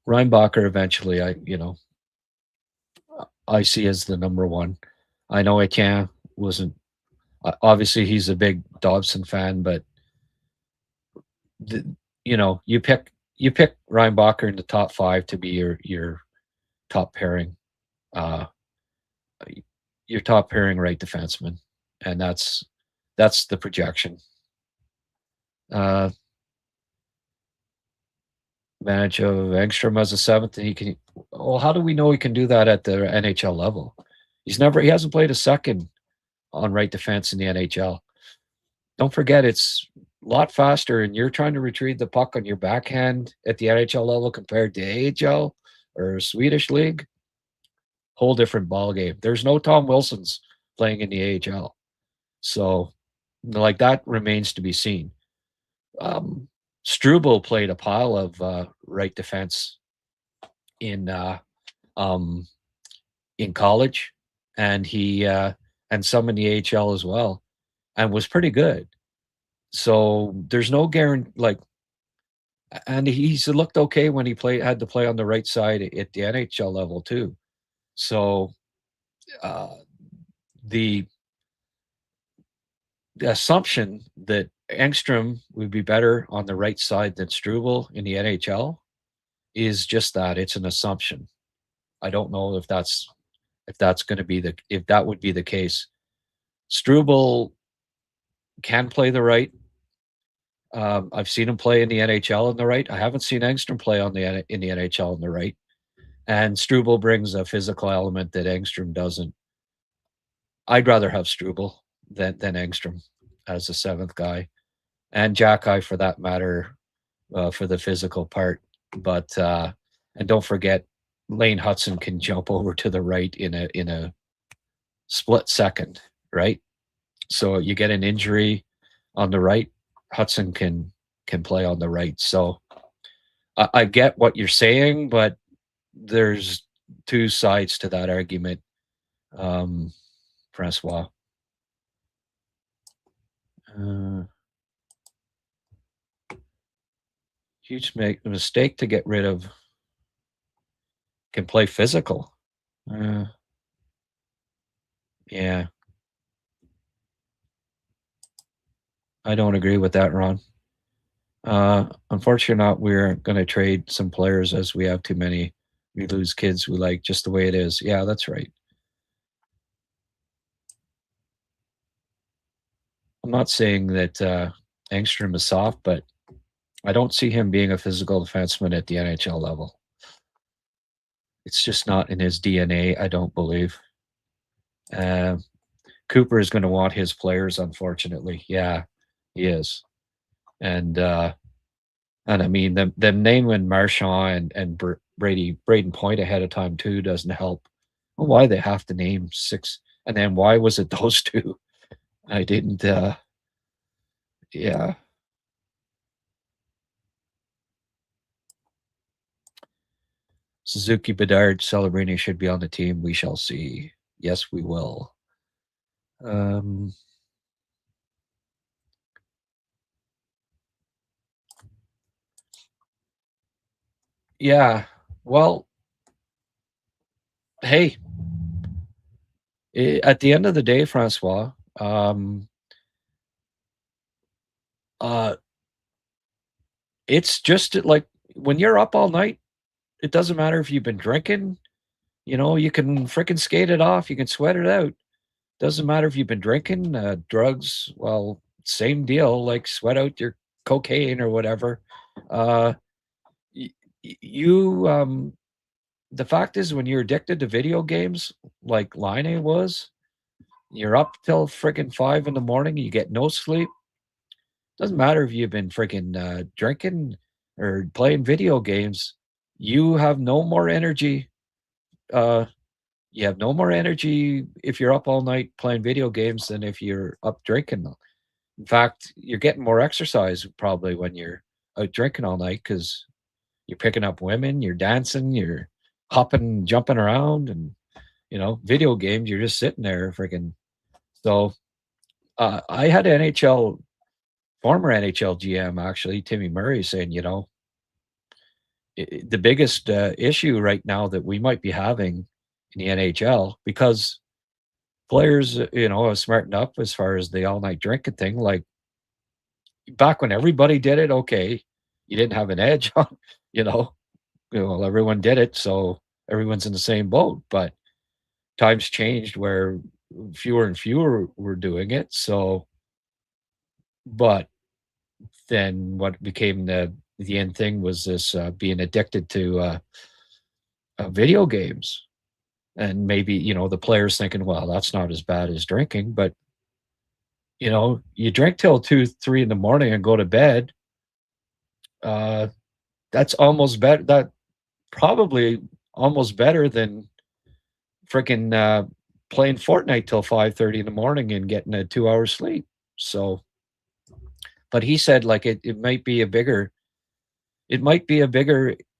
Reinbacher eventually, I see as the number one. I know Etienne wasn't. Obviously, he's a big Dobson fan, but you pick Reinbacher in the top 5 to be your top pairing. your top pairing right defenseman, and that's the projection. Advantage of Engstrom as a seventh, and he can. Well, how do we know he can do that at the NHL level? He hasn't played a second on right defense in the NHL. Don't forget, it's a lot faster, and you're trying to retrieve the puck on your backhand at the NHL level compared to AHL or Swedish league. Whole different ball game. There's no Tom Wilsons playing in the AHL, so like that remains to be seen. Struble played a pile of right defense in college, and he and some in the AHL as well, and was pretty good. So there's no guarantee. And he's looked okay when he had to play on the right side at the NHL level too. So the assumption that Engstrom would be better on the right side than Struble in the NHL is just that. It's an assumption. I don't know if that's going to be if that would be the case. Struble can play the right. I've seen him play in the NHL on the right. I haven't seen Engstrom play in the NHL on the right. And Struble brings a physical element that Engstrom doesn't. I'd rather have Struble than Engstrom as a seventh guy, and Jacky for that matter, for the physical part. But and don't forget, Lane Hudson can jump over to the right in a split second, right? So you get an injury on the right, Hudson can play on the right. So I get what you're saying, but there's two sides to that argument, Francois. Huge mistake to get rid of. Can play physical. Yeah. I don't agree with that, Ron. Unfortunately, we're going to trade some players as we have too many. We lose kids we like just the way it is. Yeah, that's right. I'm not saying that Engstrom is soft, but I don't see him being a physical defenseman at the NHL level. It's just not in his DNA, I don't believe. Cooper is going to want his players, unfortunately. Yeah, he is. And I mean, them naming Marchand and Braden Point ahead of time too doesn't help. Well, why they have to name six, and then why was it those two? I didn't. Yeah. Suzuki, Bedard, Celebrini should be on the team. We shall see. Yes, we will. Yeah. Well, hey, at the end of the day, Francois, it's just like when you're up all night, it doesn't matter if you've been drinking, you can freaking skate it off. You can sweat it out. Doesn't matter if you've been drinking, drugs. Well, same deal, like sweat out your cocaine or whatever. The fact is, when you're addicted to video games, like Line was, you're up till freaking 5 a.m. You get no sleep. Doesn't matter if you've been freaking drinking or playing video games. You have no more energy. You have no more energy if you're up all night playing video games than if you're up drinking. In fact, you're getting more exercise probably when you're out drinking all night because you're picking up women, you're dancing, you're hopping, jumping around, and video games, you're just sitting there freaking. So I had former NHL GM, actually, Timmy Murray, saying, the biggest issue right now that we might be having in the NHL, because players, have smartened up as far as the all-night drinking thing. Like, back when everybody did it, okay, you didn't have an edge on, everyone did it, so everyone's in the same boat. But times changed where fewer and fewer were doing it. So, but then what became the end thing was this being addicted to video games. And maybe, the players thinking, well, that's not as bad as drinking, but you drink till 2, 3 in the morning and go to bed. That's almost better. That probably almost better than freaking playing Fortnite till 5:30 in the morning and getting a 2 hour sleep. So, but he said like it might be a bigger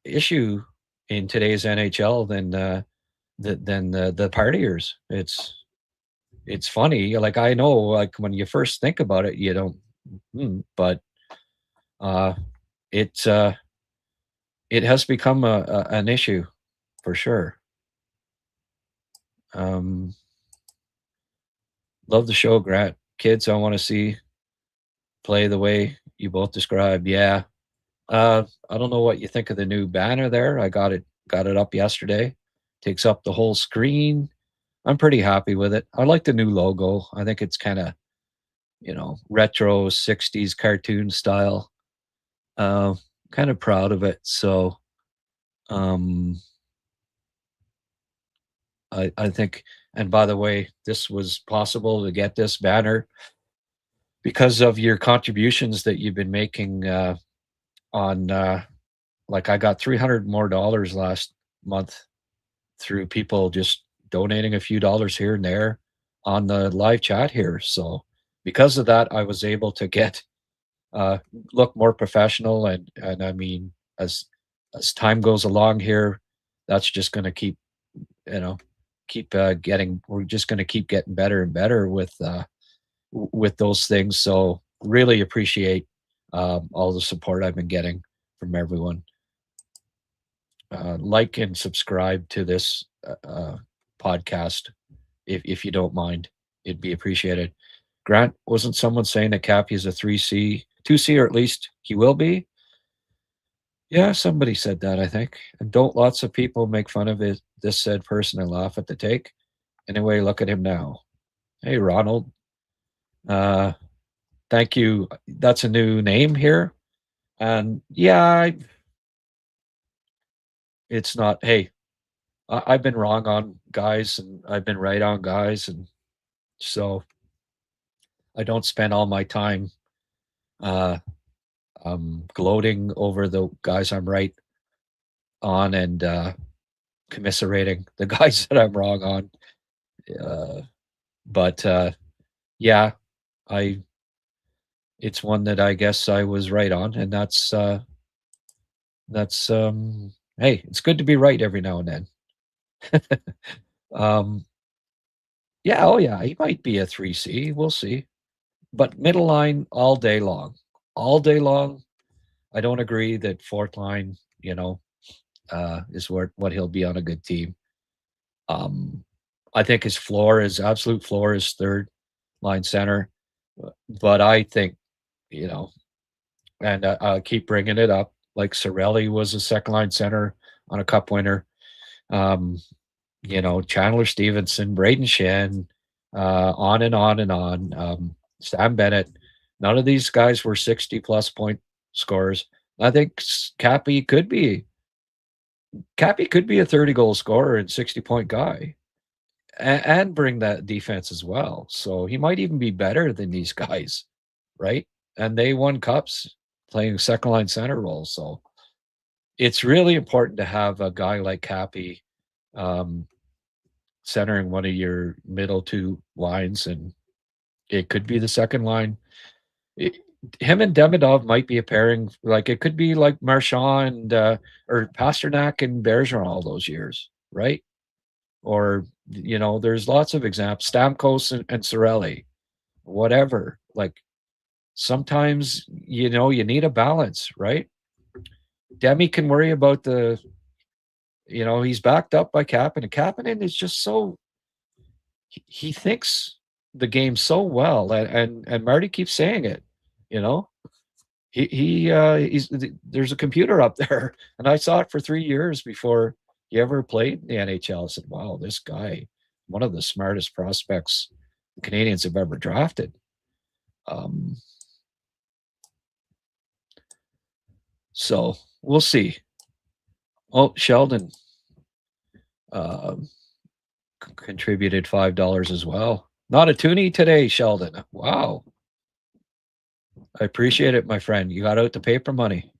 issue in today's NHL than the partiers. It's funny. Like I know, like when you first think about it, you don't, but it has become an issue for sure. Love the show, Grant. Kids, I want to see play the way you both described. Yeah. I don't know what you think of the new banner there. I got it up yesterday. Takes up the whole screen. I'm pretty happy with it. I like the new logo. I think it's kind of, retro 60s cartoon style. Kind of proud of it. So, I think, and by the way, this was possible to get this banner because of your contributions that you've been making on like I got $300 more last month through people just donating a few dollars here and there on the live chat here. So because of that, I was able to get look more professional, and I mean, as time goes along here, that's just going to keep getting. We're just going to keep getting better and better with those things. So really appreciate all the support I've been getting from everyone. Like and subscribe to this podcast if you don't mind. It'd be appreciated. Grant, wasn't someone saying that Cappy is a 3C, 2C, or at least he will be? Yeah, somebody said that, I think. And don't lots of people make fun of it, this said person, and laugh at the take? Anyway, look at him now. Hey, Ronald. Thank you. That's a new name here. And yeah, it's not, hey, I've been wrong on guys and I've been right on guys. And so I don't spend all my time gloating over the guys I'm right on and commiserating the guys that I'm wrong on. But yeah, it's one that I guess I was right on, and that's hey, it's good to be right every now and then. Yeah, oh yeah, he might be a 3C. We'll see. But middle line all day long. All day long. I don't agree that fourth line, is what he'll be on a good team. I think his absolute floor is third line center. But I think, and I'll keep bringing it up, like Cirelli was a second line center on a cup winner. Chandler Stevenson, Braden Shen, on and on and on. Sam Bennett. None of these guys were 60-plus point scorers. I think Cappy could be a 30-goal scorer and 60-point guy, and bring that defense as well. So he might even be better than these guys, right? And they won cups playing second-line center role. So it's really important to have a guy like Cappy centering one of your middle two lines, and it could be the second line. Him and Demidov might be a pairing. Like it could be like Marchand or Pasternak and Bergeron all those years, right? Or there's lots of examples. Stamkos and Cirelli, whatever. Like sometimes you need a balance, right? Demi can worry about he's backed up by Kapanen. Kapanen is just so he thinks the game so well, and Marty keeps saying it. He's there's a computer up there, and I saw it for 3 years before he ever played in the NHL. I said, "Wow, this guy one of the smartest prospects the Canadiens have ever drafted. So we'll see. Oh, Sheldon contributed $5 as well. Not a toonie today, Sheldon. Wow. I appreciate it, my friend. You got out the paper money.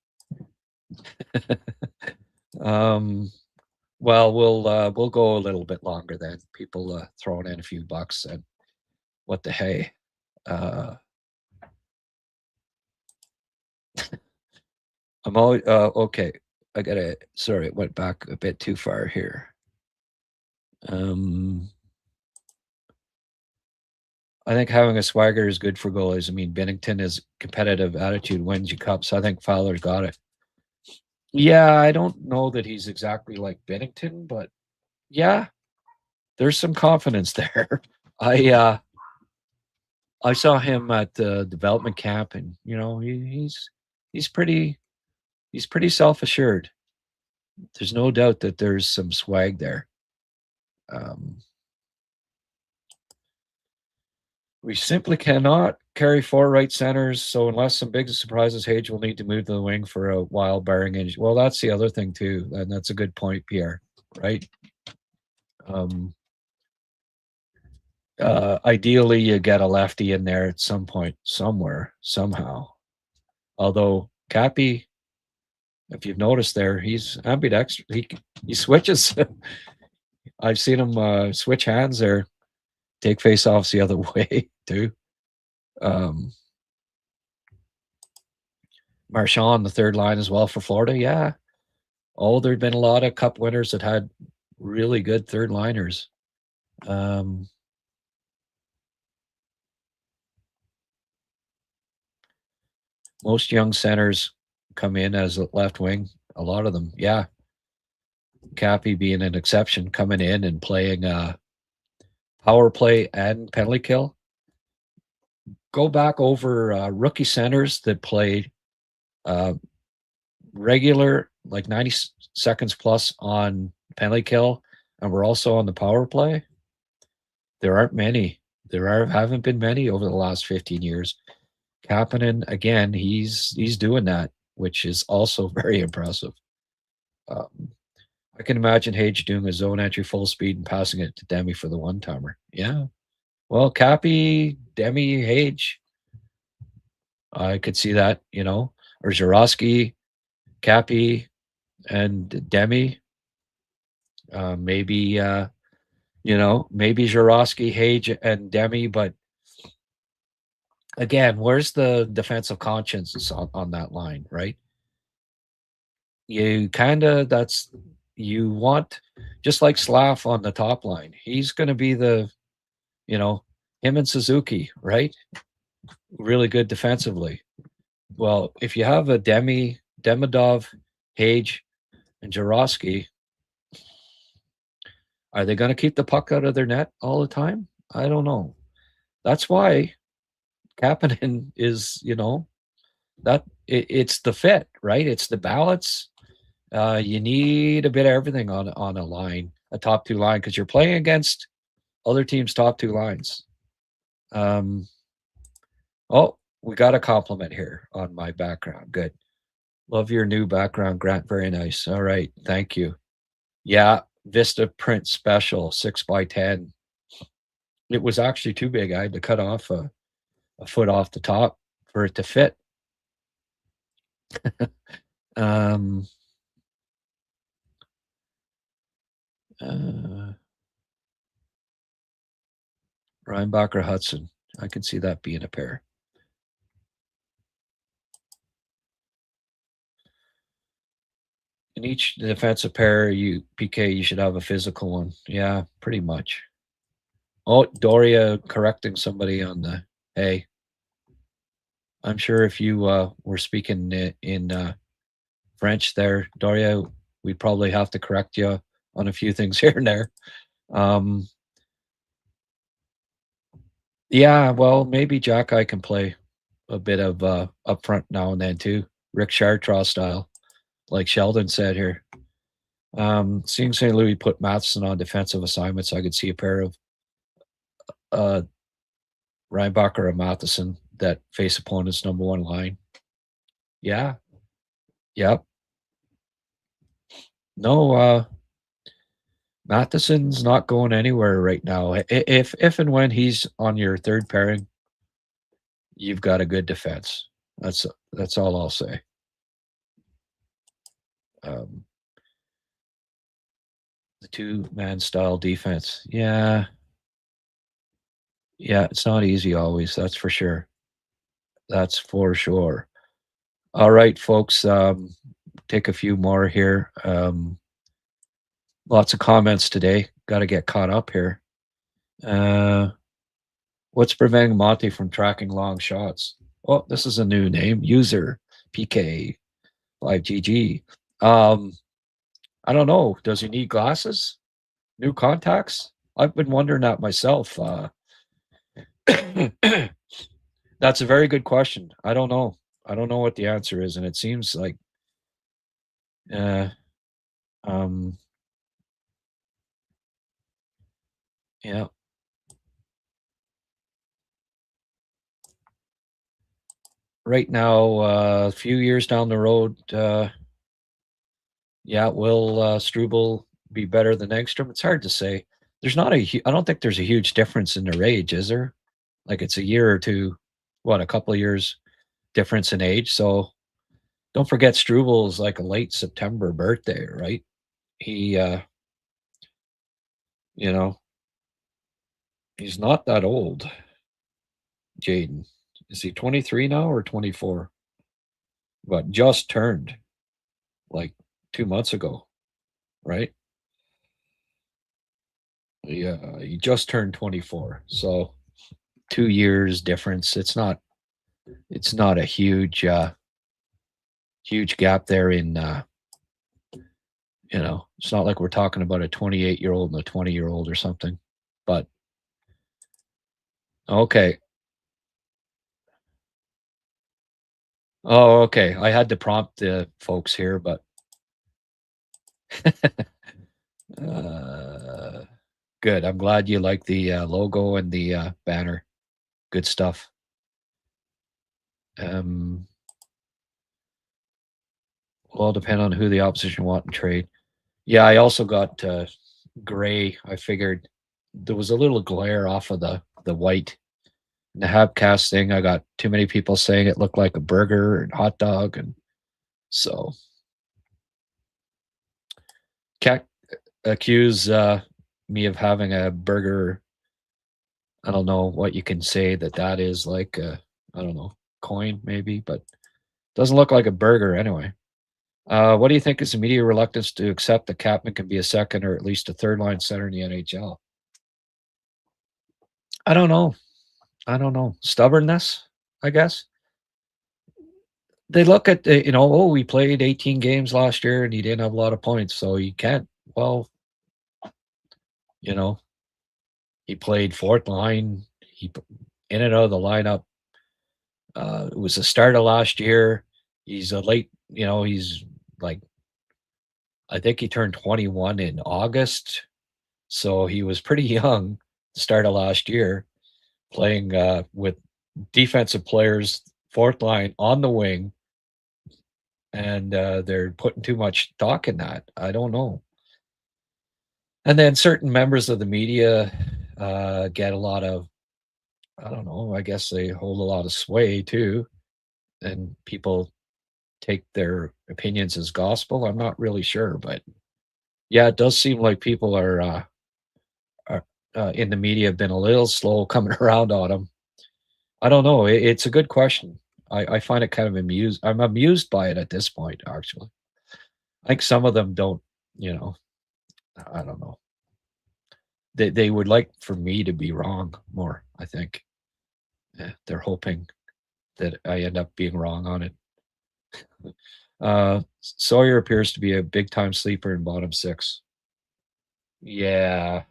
Well, we'll go a little bit longer then. People throwing in a few bucks and what the hey. I'm always okay. I gotta sorry, it went back a bit too far here. I think having a swagger is good for goalies. I mean, Binnington is competitive attitude wins you cups. I think Fowler's got it. Yeah, I don't know that he's exactly like Binnington, but yeah, there's some confidence there. I saw him at the development camp, and you know he's pretty self-assured. There's no doubt that there's some swag there. We simply cannot carry 4 right centers, so unless some big surprises, Hage will need to move to the wing for a while, barring injury. Well, that's the other thing too, and that's a good point, Pierre. Right? Ideally, you get a lefty in there at some point, somewhere, somehow. Although Cappy, if you've noticed there, he's ambidextrous. He switches. I've seen him switch hands there, take face-offs the other way too. Marchand, the third line as well for Florida. Yeah. Oh, there'd been a lot of cup winners that had really good third liners. Most young centers come in as a left wing. A lot of them, yeah. Cappy being an exception, coming in and playing power play and penalty kill. Go back over rookie centers that played regular, like 90 seconds plus on penalty kill, and we're also on the power play. There aren't many. Haven't been many over the last 15 years. Kapanen, again, he's doing that, which is also very impressive. I can imagine Hage doing a zone entry full speed and passing it to Demi for the one-timer. Yeah. Well, Cappy, Demi, Hage. I could see that, you know. Or Zurowski, Cappy, and Demi. Maybe, you know, maybe Zurowski, Hage, and Demi, but again, where's the defensive conscience on that line, right? You kind of, you want, just like Slav on the top line, he's going to be the, you know, him and Suzuki, right? Really good defensively. Well, if you have a Demidov, Hage, and Zurowski, are they going to keep the puck out of their net all the time? I don't know. That's why Kapanen is, you know, that it's the fit, right? It's the balance. You need a bit of everything on a line, a top 2 line, because you're playing against other teams' top 2 lines. Oh, we got a compliment here on my background. Good. Love your new background, Grant. Very nice. All right. Thank you. Yeah. Vista print special 6x10. It was actually too big. I had to cut off a foot off the top for it to fit. Reinbacher Hudson. I can see that being a pair. In each defensive pair, PK, you should have a physical one. Yeah, pretty much. Oh, Doria correcting somebody on the hey. I'm sure if you were speaking in French there, Doria, we'd probably have to correct you on a few things here and there. Yeah, well, maybe Jack I can play a bit of up front now and then too. Rick Chartres style, like Sheldon said here. Seeing St. Louis put Matheson on defensive assignments, I could see a pair of Reinbacher and Matheson that face opponent's number one line. Yeah. Yep. No, Matheson's not going anywhere right now. If and when he's on your third pairing, you've got a good defense. That's all I'll say. The two-man style defense. Yeah. Yeah, it's not easy always, that's for sure. That's for sure. All right, folks, take a few more here. Lots of comments today. Got to get caught up here. What's preventing Monty from tracking long shots? Oh, this is a new name. User PK5GG. I don't know. Does he need glasses? New contacts? I've been wondering that myself. That's a very good question. I don't know. I don't know what the answer is, and it seems like yeah. Right now, a few years down the road, will Struble be better than Engstrom? It's hard to say. There's not I don't think there's a huge difference in their age, is there? Like it's a year or two, a couple of years difference in age. So don't forget Struble's like a late September birthday, right? He, he's not that old. Jaden, is he 23 now or 24? But just turned like 2 months ago, right? Yeah, he just turned 24. So 2 years difference. It's not a huge huge gap there in it's not like we're talking about a 28-year-old and a 20-year-old or something. But okay. Oh, okay. I had to prompt the folks here, but good. I'm glad you like the logo and the banner. Good stuff. Well, depend on who the opposition want in trade. Yeah, I also got gray. I figured there was a little glare off of the white. In the HabsCast thing, I got too many people saying it looked like a burger and hot dog, and so can't accuse me of having a burger. I don't know what you can say that is like. I don't know, coin maybe, but doesn't look like a burger anyway. What do you think is the media reluctance to accept that Capman can be a second or at least a third line center in the NHL? I don't know. Stubbornness, I guess. They look at we played 18 games last year and he didn't have a lot of points, so you can't. Well, he played fourth line. He in and out of the lineup. It was the start of last year. He's a late. He's like, I think he turned 21 in August, so he was pretty young. Start of last year, playing with defensive players, fourth line on the wing, and they're putting too much stock in that. I don't know. And then certain members of the media get a lot of, I don't know, I guess they hold a lot of sway too, and people take their opinions as gospel. I'm not really sure, but yeah, it does seem like people are in the media have been a little slow coming around on him. I don't know. It's a good question. I find it kind of amused. I'm amused by it at this point, actually. I think some of them don't, I don't know. They would like for me to be wrong more, I think. Yeah, they're hoping that I end up being wrong on it. Sawyer appears to be a big-time sleeper in bottom six. Yeah.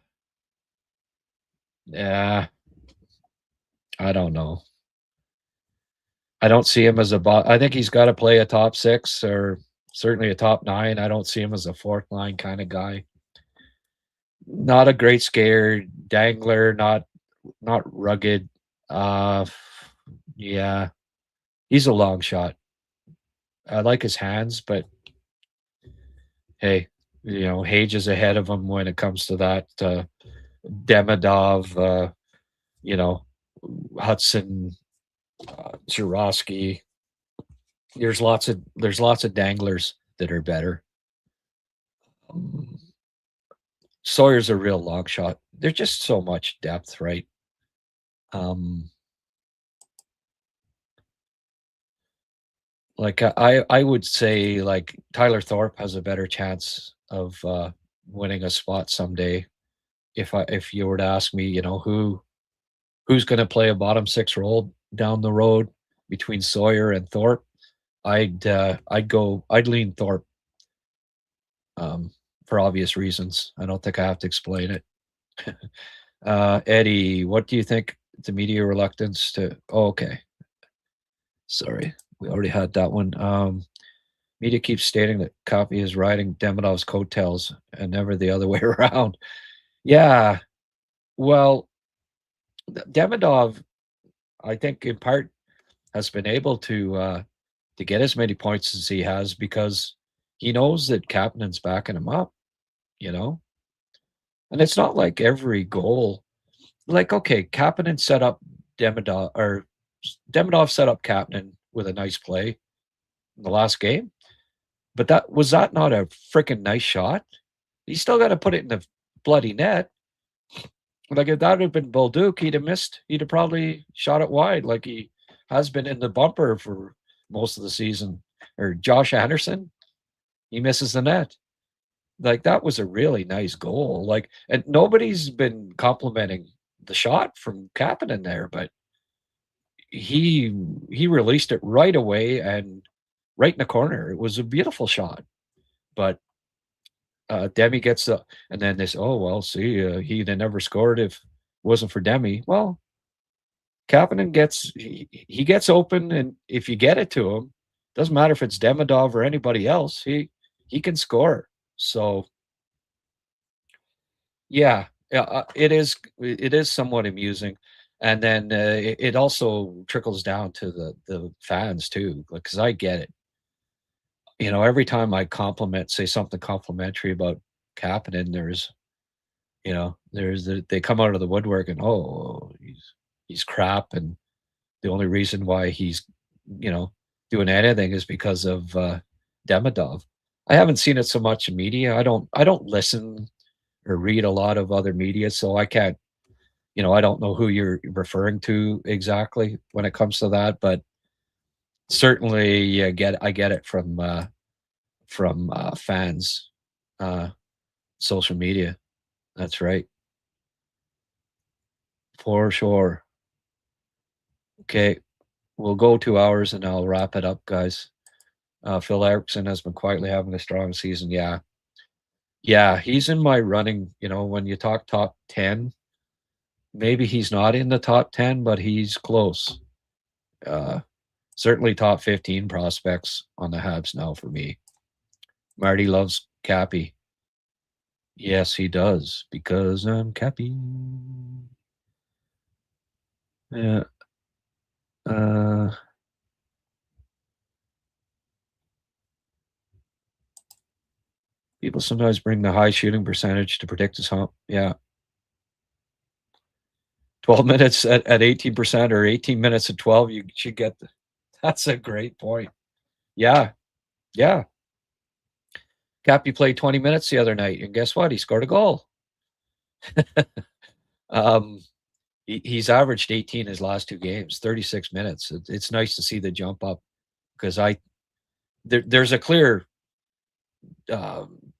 Yeah. I don't know. I don't see him as I think he's got to play a top six or certainly a top 9. I don't see him as a fourth line kind of guy. Not a great skater, dangler, not rugged. Yeah, he's a long shot. I like his hands, but hey, Hage is ahead of him when it comes to that. Demidov, Hudson, Zurowski. There's lots of danglers that are better. Sawyer's a real long shot. There's just so much depth, right? Like I would say, like Tyler Thorpe has a better chance of winning a spot someday. If you were to ask me, who's going to play a bottom six role down the road between Sawyer and Thorpe, I'd lean Thorpe. For obvious reasons. I don't think I have to explain it. Eddie, what do you think the media reluctance to? Oh, okay. Sorry, we already had that one. Media keeps stating that Copy is riding Demidov's coattails and never the other way around. Yeah, well, Demidov, I think in part has been able to get as many points as he has because he knows that Kapanen's backing him up. And it's not like every goal, like, okay, Kapanen set up Demidov, or Demidov set up Kapanen with a nice play in the last game. But that not a freaking nice shot? He still got to put it in the bloody net. Like, if that had been Bolduc, he'd have missed. He'd have probably shot it wide like he has been in the bumper for most of the season. Or Josh Anderson, he misses the net. Like, that was a really nice goal. Like, and nobody's been complimenting the shot from Kapanen there, but he released it right away and right in the corner. It was a beautiful shot. But Demi gets the, and then they say, oh, well, see, he'd have never scored if it wasn't for Demi. Well, Kapanen he gets open, and if you get it to him, doesn't matter if it's Demidov or anybody else, he can score. So, yeah, it is somewhat amusing, and then it also trickles down to the fans too, because I get it. Every time I say something complimentary about Kapanen, they come out of the woodwork and, oh, he's crap, and the only reason why he's doing anything is because of Demidov. I haven't seen it so much in media. I don't listen or read a lot of other media, so I can't, I don't know who you're referring to exactly when it comes to that, but certainly I get it from fans, social media. That's right. For sure. Okay, we'll go 2 hours and I'll wrap it up, guys. Phil Erickson has been quietly having a strong season. Yeah, he's in my running. When you talk top 10, maybe he's not in the top 10, but he's close. Certainly top 15 prospects on the Habs now for me. Marty loves Cappy. Yes, he does, because I'm Cappy. Yeah. People sometimes bring the high shooting percentage to predict his hump. Yeah. 12 minutes at 18% or 18 minutes at 12, you should get that's a great point. Yeah. Cappy played 20 minutes the other night, and guess what? He scored a goal. He's averaged 18 his last 2 games, 36 minutes. It's nice to see the jump up, because there's a clear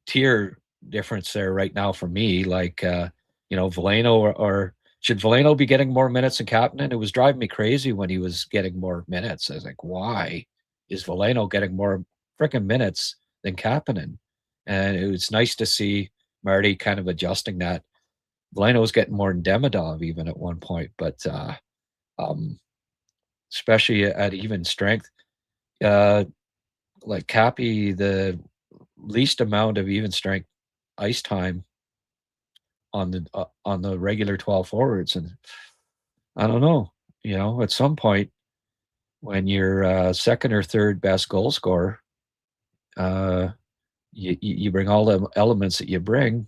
tier difference there right now for me. Like, Veleno, or should Veleno be getting more minutes than Kapanen? It was driving me crazy when he was getting more minutes. I was like, why is Veleno getting more freaking minutes than Kapanen? And it was nice to see Marty kind of adjusting that. Veleno was getting more than Demidov even at one point, but especially at even strength. like Cappy, the least amount of even strength ice time on the regular 12 forwards, and I don't know. At some point when you're second or third best goal scorer, you bring all the elements that you bring.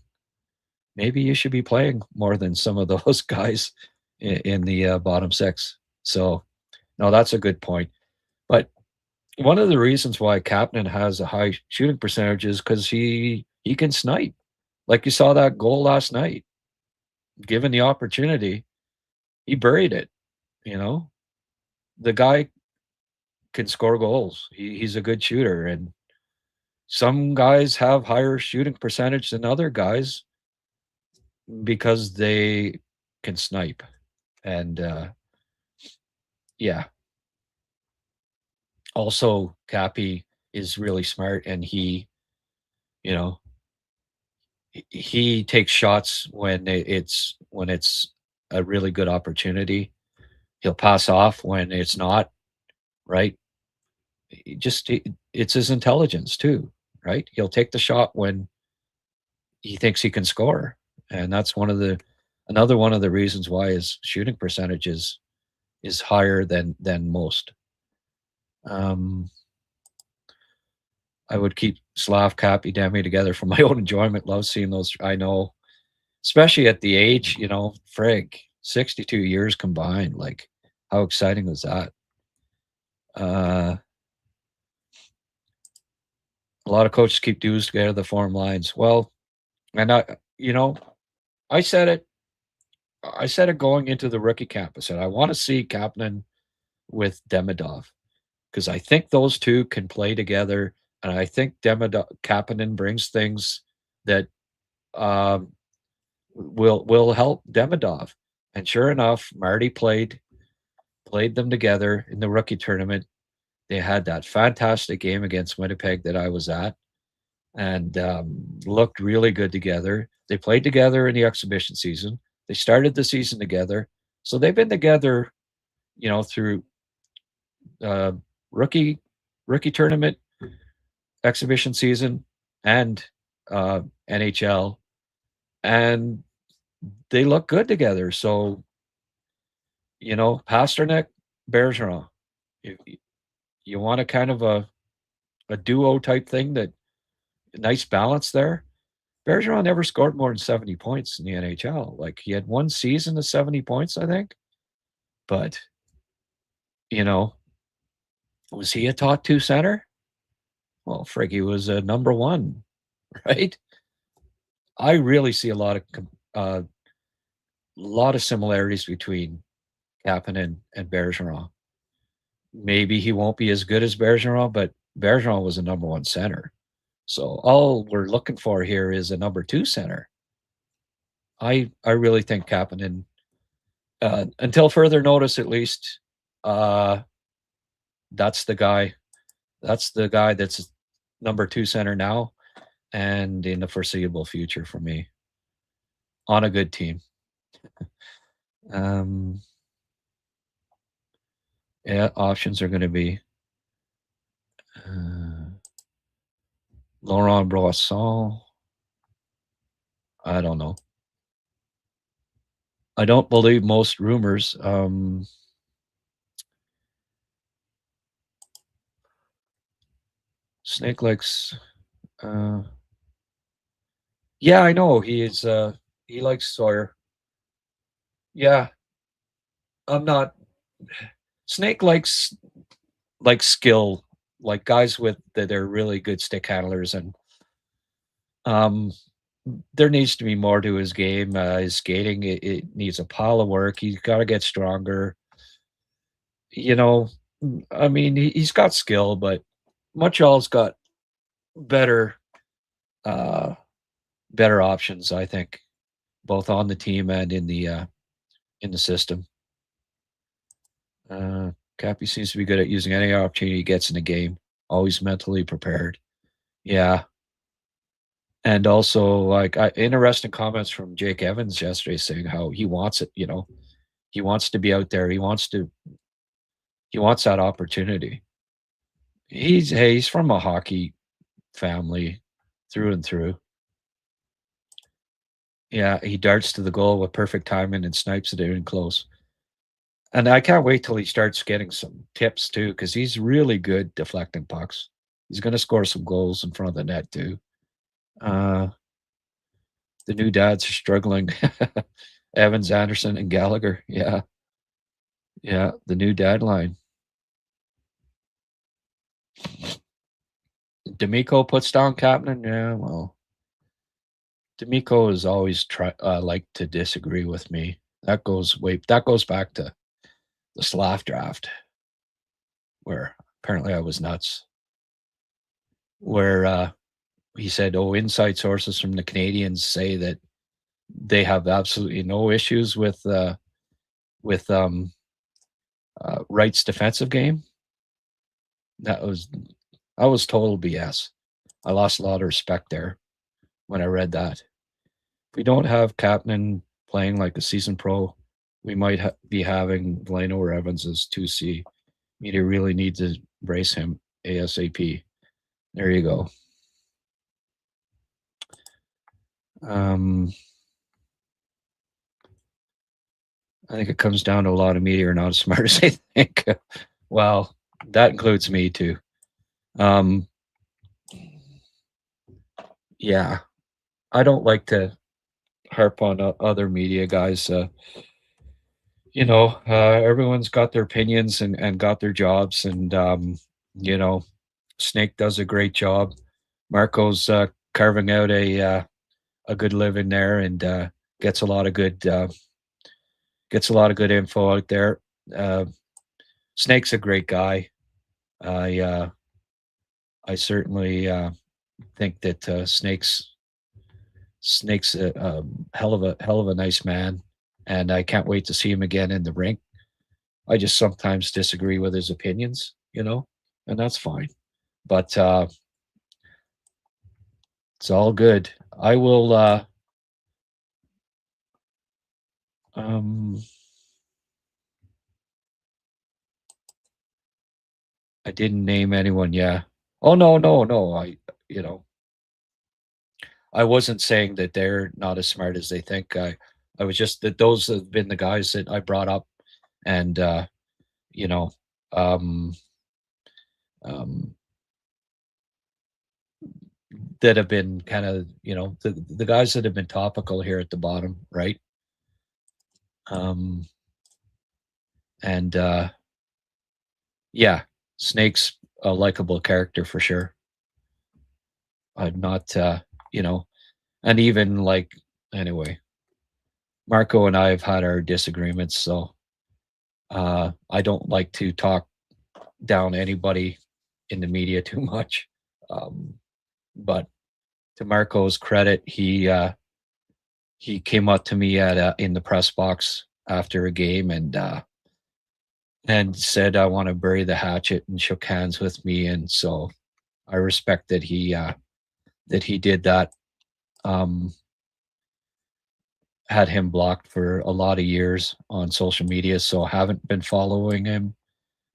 Maybe you should be playing more than some of those guys in the bottom six. So, no, that's a good point. But one of the reasons why Kapanen has a high shooting percentage is because he can snipe. Like you saw that goal last night. Given the opportunity, he buried it. The guy can score goals. He's a good shooter, and some guys have higher shooting percentage than other guys because they can snipe. And yeah. Also, Cappy is really smart, and you know, he takes shots when it's a really good opportunity. He'll pass off when it's not, right? It's his intelligence too, right? He'll take the shot when he thinks he can score, and that's another one of the reasons why his shooting percentage is higher than most. I would keep Slav, Cappy, Demi together for my own enjoyment. Love seeing those. I know, especially at the age, frig, 62 years combined. Like, how exciting was that? A lot of coaches keep dudes together, the form lines. Well, and I said it. I said it going into the rookie camp. I said I want to see Kapanen with Demidov because I think those two can play together, and I think Kapanen brings things that will help Demidov. And sure enough, Marty played them together in the rookie tournament. They had that fantastic game against Winnipeg that I was at, and looked really good together. They played together in the exhibition season. They started the season together, so they've been together, through rookie tournament, exhibition season, and NHL, and they look good together. So, Pasternak, Bergeron, you want a kind of a duo type thing, that nice balance there. Bergeron never scored more than 70 points in the NHL. Like, he had one season of 70 points, I think. But, was he a top two center? Well, frig, he was a number one, right? I really see a lot of similarities between Kapanen and Bergeron. Maybe he won't be as good as Bergeron, but Bergeron was a number one center. So all we're looking for here is a number two center. I really think Kapanen, until further notice at least, that's the guy. That's the guy that's number two center now and in the foreseeable future for me on a good team. Yeah, options are going to be Laurent Brossoit. I don't know. I don't believe most rumors. Snake likes. Yeah, I know he is. He likes Sawyer. Yeah, I'm not. Snake likes skill, like guys that are really good stick handlers, and there needs to be more to his game. His skating, it needs a pile of work. He's got to get stronger. I mean, he's got skill, but Montreal's got better options, I think, both on the team and in the system. Cappy seems to be good at using any opportunity he gets in the game. Always mentally prepared. Yeah. And also, like, interesting comments from Jake Evans yesterday saying how he wants it. He wants to be out there. He wants that opportunity. He's from a hockey family through and through. Yeah, he darts to the goal with perfect timing and snipes it in close. And I can't wait till he starts getting some tips too, because he's really good deflecting pucks. He's going to score some goals in front of the net too. The new dads are struggling. Evans, Anderson, and Gallagher. Yeah. Yeah. The new dad line. D'Amico puts down Kapanen. Yeah. Well, D'Amico has always like to disagree with me. That goes back to the Slav draft, where apparently I was nuts. Where he said, "Oh, inside sources from the Canadiens say that they have absolutely no issues with Wright's defensive game." That was total BS. I lost a lot of respect there when I read that. If we don't have Kapanen playing like a season pro, we might be having Vlano or Evans as 2C. Media really needs to brace him ASAP. There you go. I think it comes down to a lot of media are not as smart as they think. Well, that includes me too. Yeah, I don't like to harp on other media guys. Everyone's got their opinions and got their jobs, and Snake does a great job. Marco's carving out a good living there, and gets a lot of good info out there. Snake's a great guy. I certainly think that Snake's a hell of a nice man, and I can't wait to see him again in the rink. I just sometimes disagree with his opinions, and that's fine. But it's all good. I will. I didn't name anyone. Yeah. Oh no. I wasn't saying that they're not as smart as they think. I was just that those have been the guys that I brought up, and that have been kind of the guys that have been topical here at the bottom, right? And yeah, Snake's a likable character for sure. I'm not, and even like anyway, Marco and I have had our disagreements, so I don't like to talk down anybody in the media too much. But to Marco's credit, he came up to me in the press box after a game and said, "I want to bury the hatchet," and shook hands with me, and so I respect that he did that. Had him blocked for a lot of years on social media, so haven't been following him,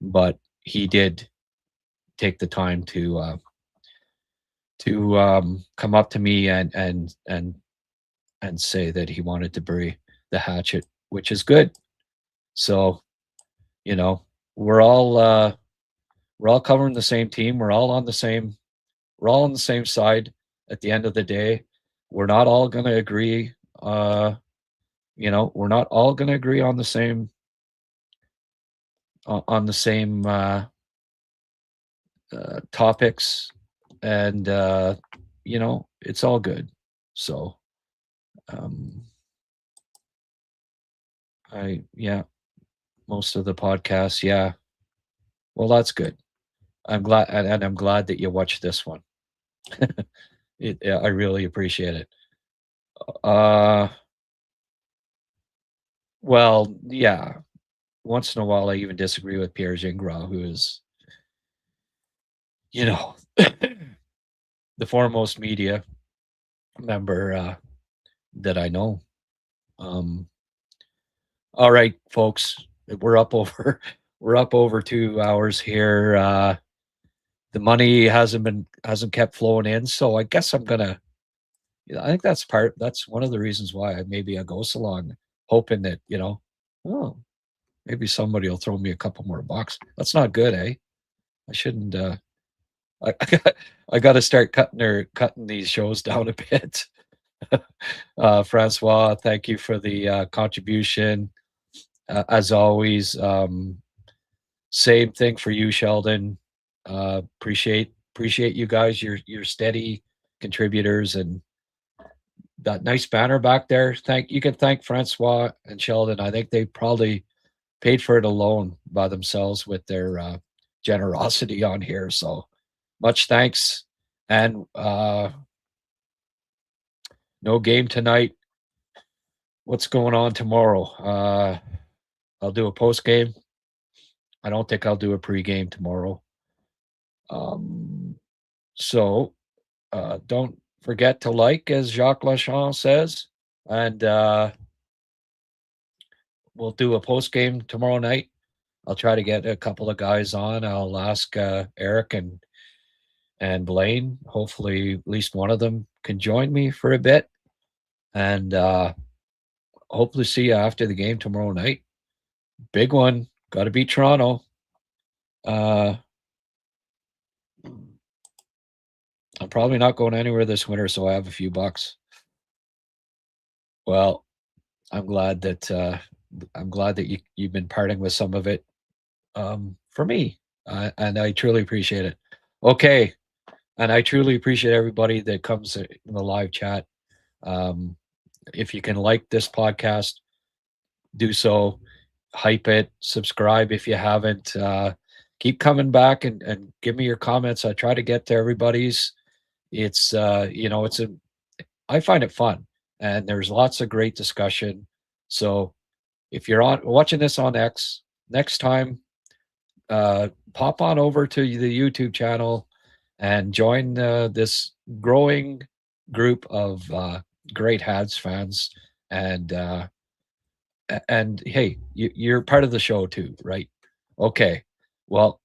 but he did take the time to come up to me and say that he wanted to bury the hatchet, which is good. So, we're all covering the same team. We're all on the same side at the end of the day. We're not all going to agree. We're not all going to agree on the same topics, and it's all good. So most of the podcasts, yeah. Well, that's good. I'm glad, and I'm glad that you watched this one. I really appreciate it. Well, yeah. Once in a while, I even disagree with Pierre Gingras, who is, the foremost media member that I know. All right, folks, we're up over 2 hours here. the money hasn't kept flowing in. So I guess I'm gonna. I think that's one of the reasons why maybe I go so long, hoping that oh, maybe somebody will throw me a couple more bucks. That's not good, eh? I shouldn't. I got to start cutting these shows down a bit. Francois, thank you for the contribution. As always, same thing for you, Sheldon. Appreciate you guys. You're steady contributors, and that nice banner back there. You can thank Francois and Sheldon. I think they probably paid for it alone by themselves with their generosity on here. So much thanks. And no game tonight. What's going on tomorrow? I'll do a post game. I don't think I'll do a pre-game tomorrow. So don't forget to like, as Jacques Lachon says, and we'll do a post game tomorrow night. I'll try to get a couple of guys on. I'll ask Eric and Blaine. Hopefully, at least one of them can join me for a bit, and hopefully see you after the game tomorrow night. Big one. Got to beat Toronto. I'm probably not going anywhere this winter, so I have a few bucks. Well, I'm glad that you've been parting with some of it for me, and I truly appreciate it. Okay, and I truly appreciate everybody that comes in the live chat. If you can like this podcast, do so. Hype it. Subscribe if you haven't. Keep coming back and give me your comments. I try to get to everybody's. It's I find it fun, and there's lots of great discussion. So if you're watching this on X next time, pop on over to the YouTube channel and join this growing group of great Habs fans. And hey, you're part of the show too, right? Okay. Well,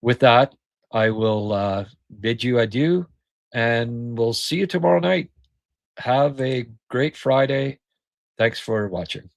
with that, I will bid you adieu, and we'll see you tomorrow night. Have a great Friday. Thanks for watching.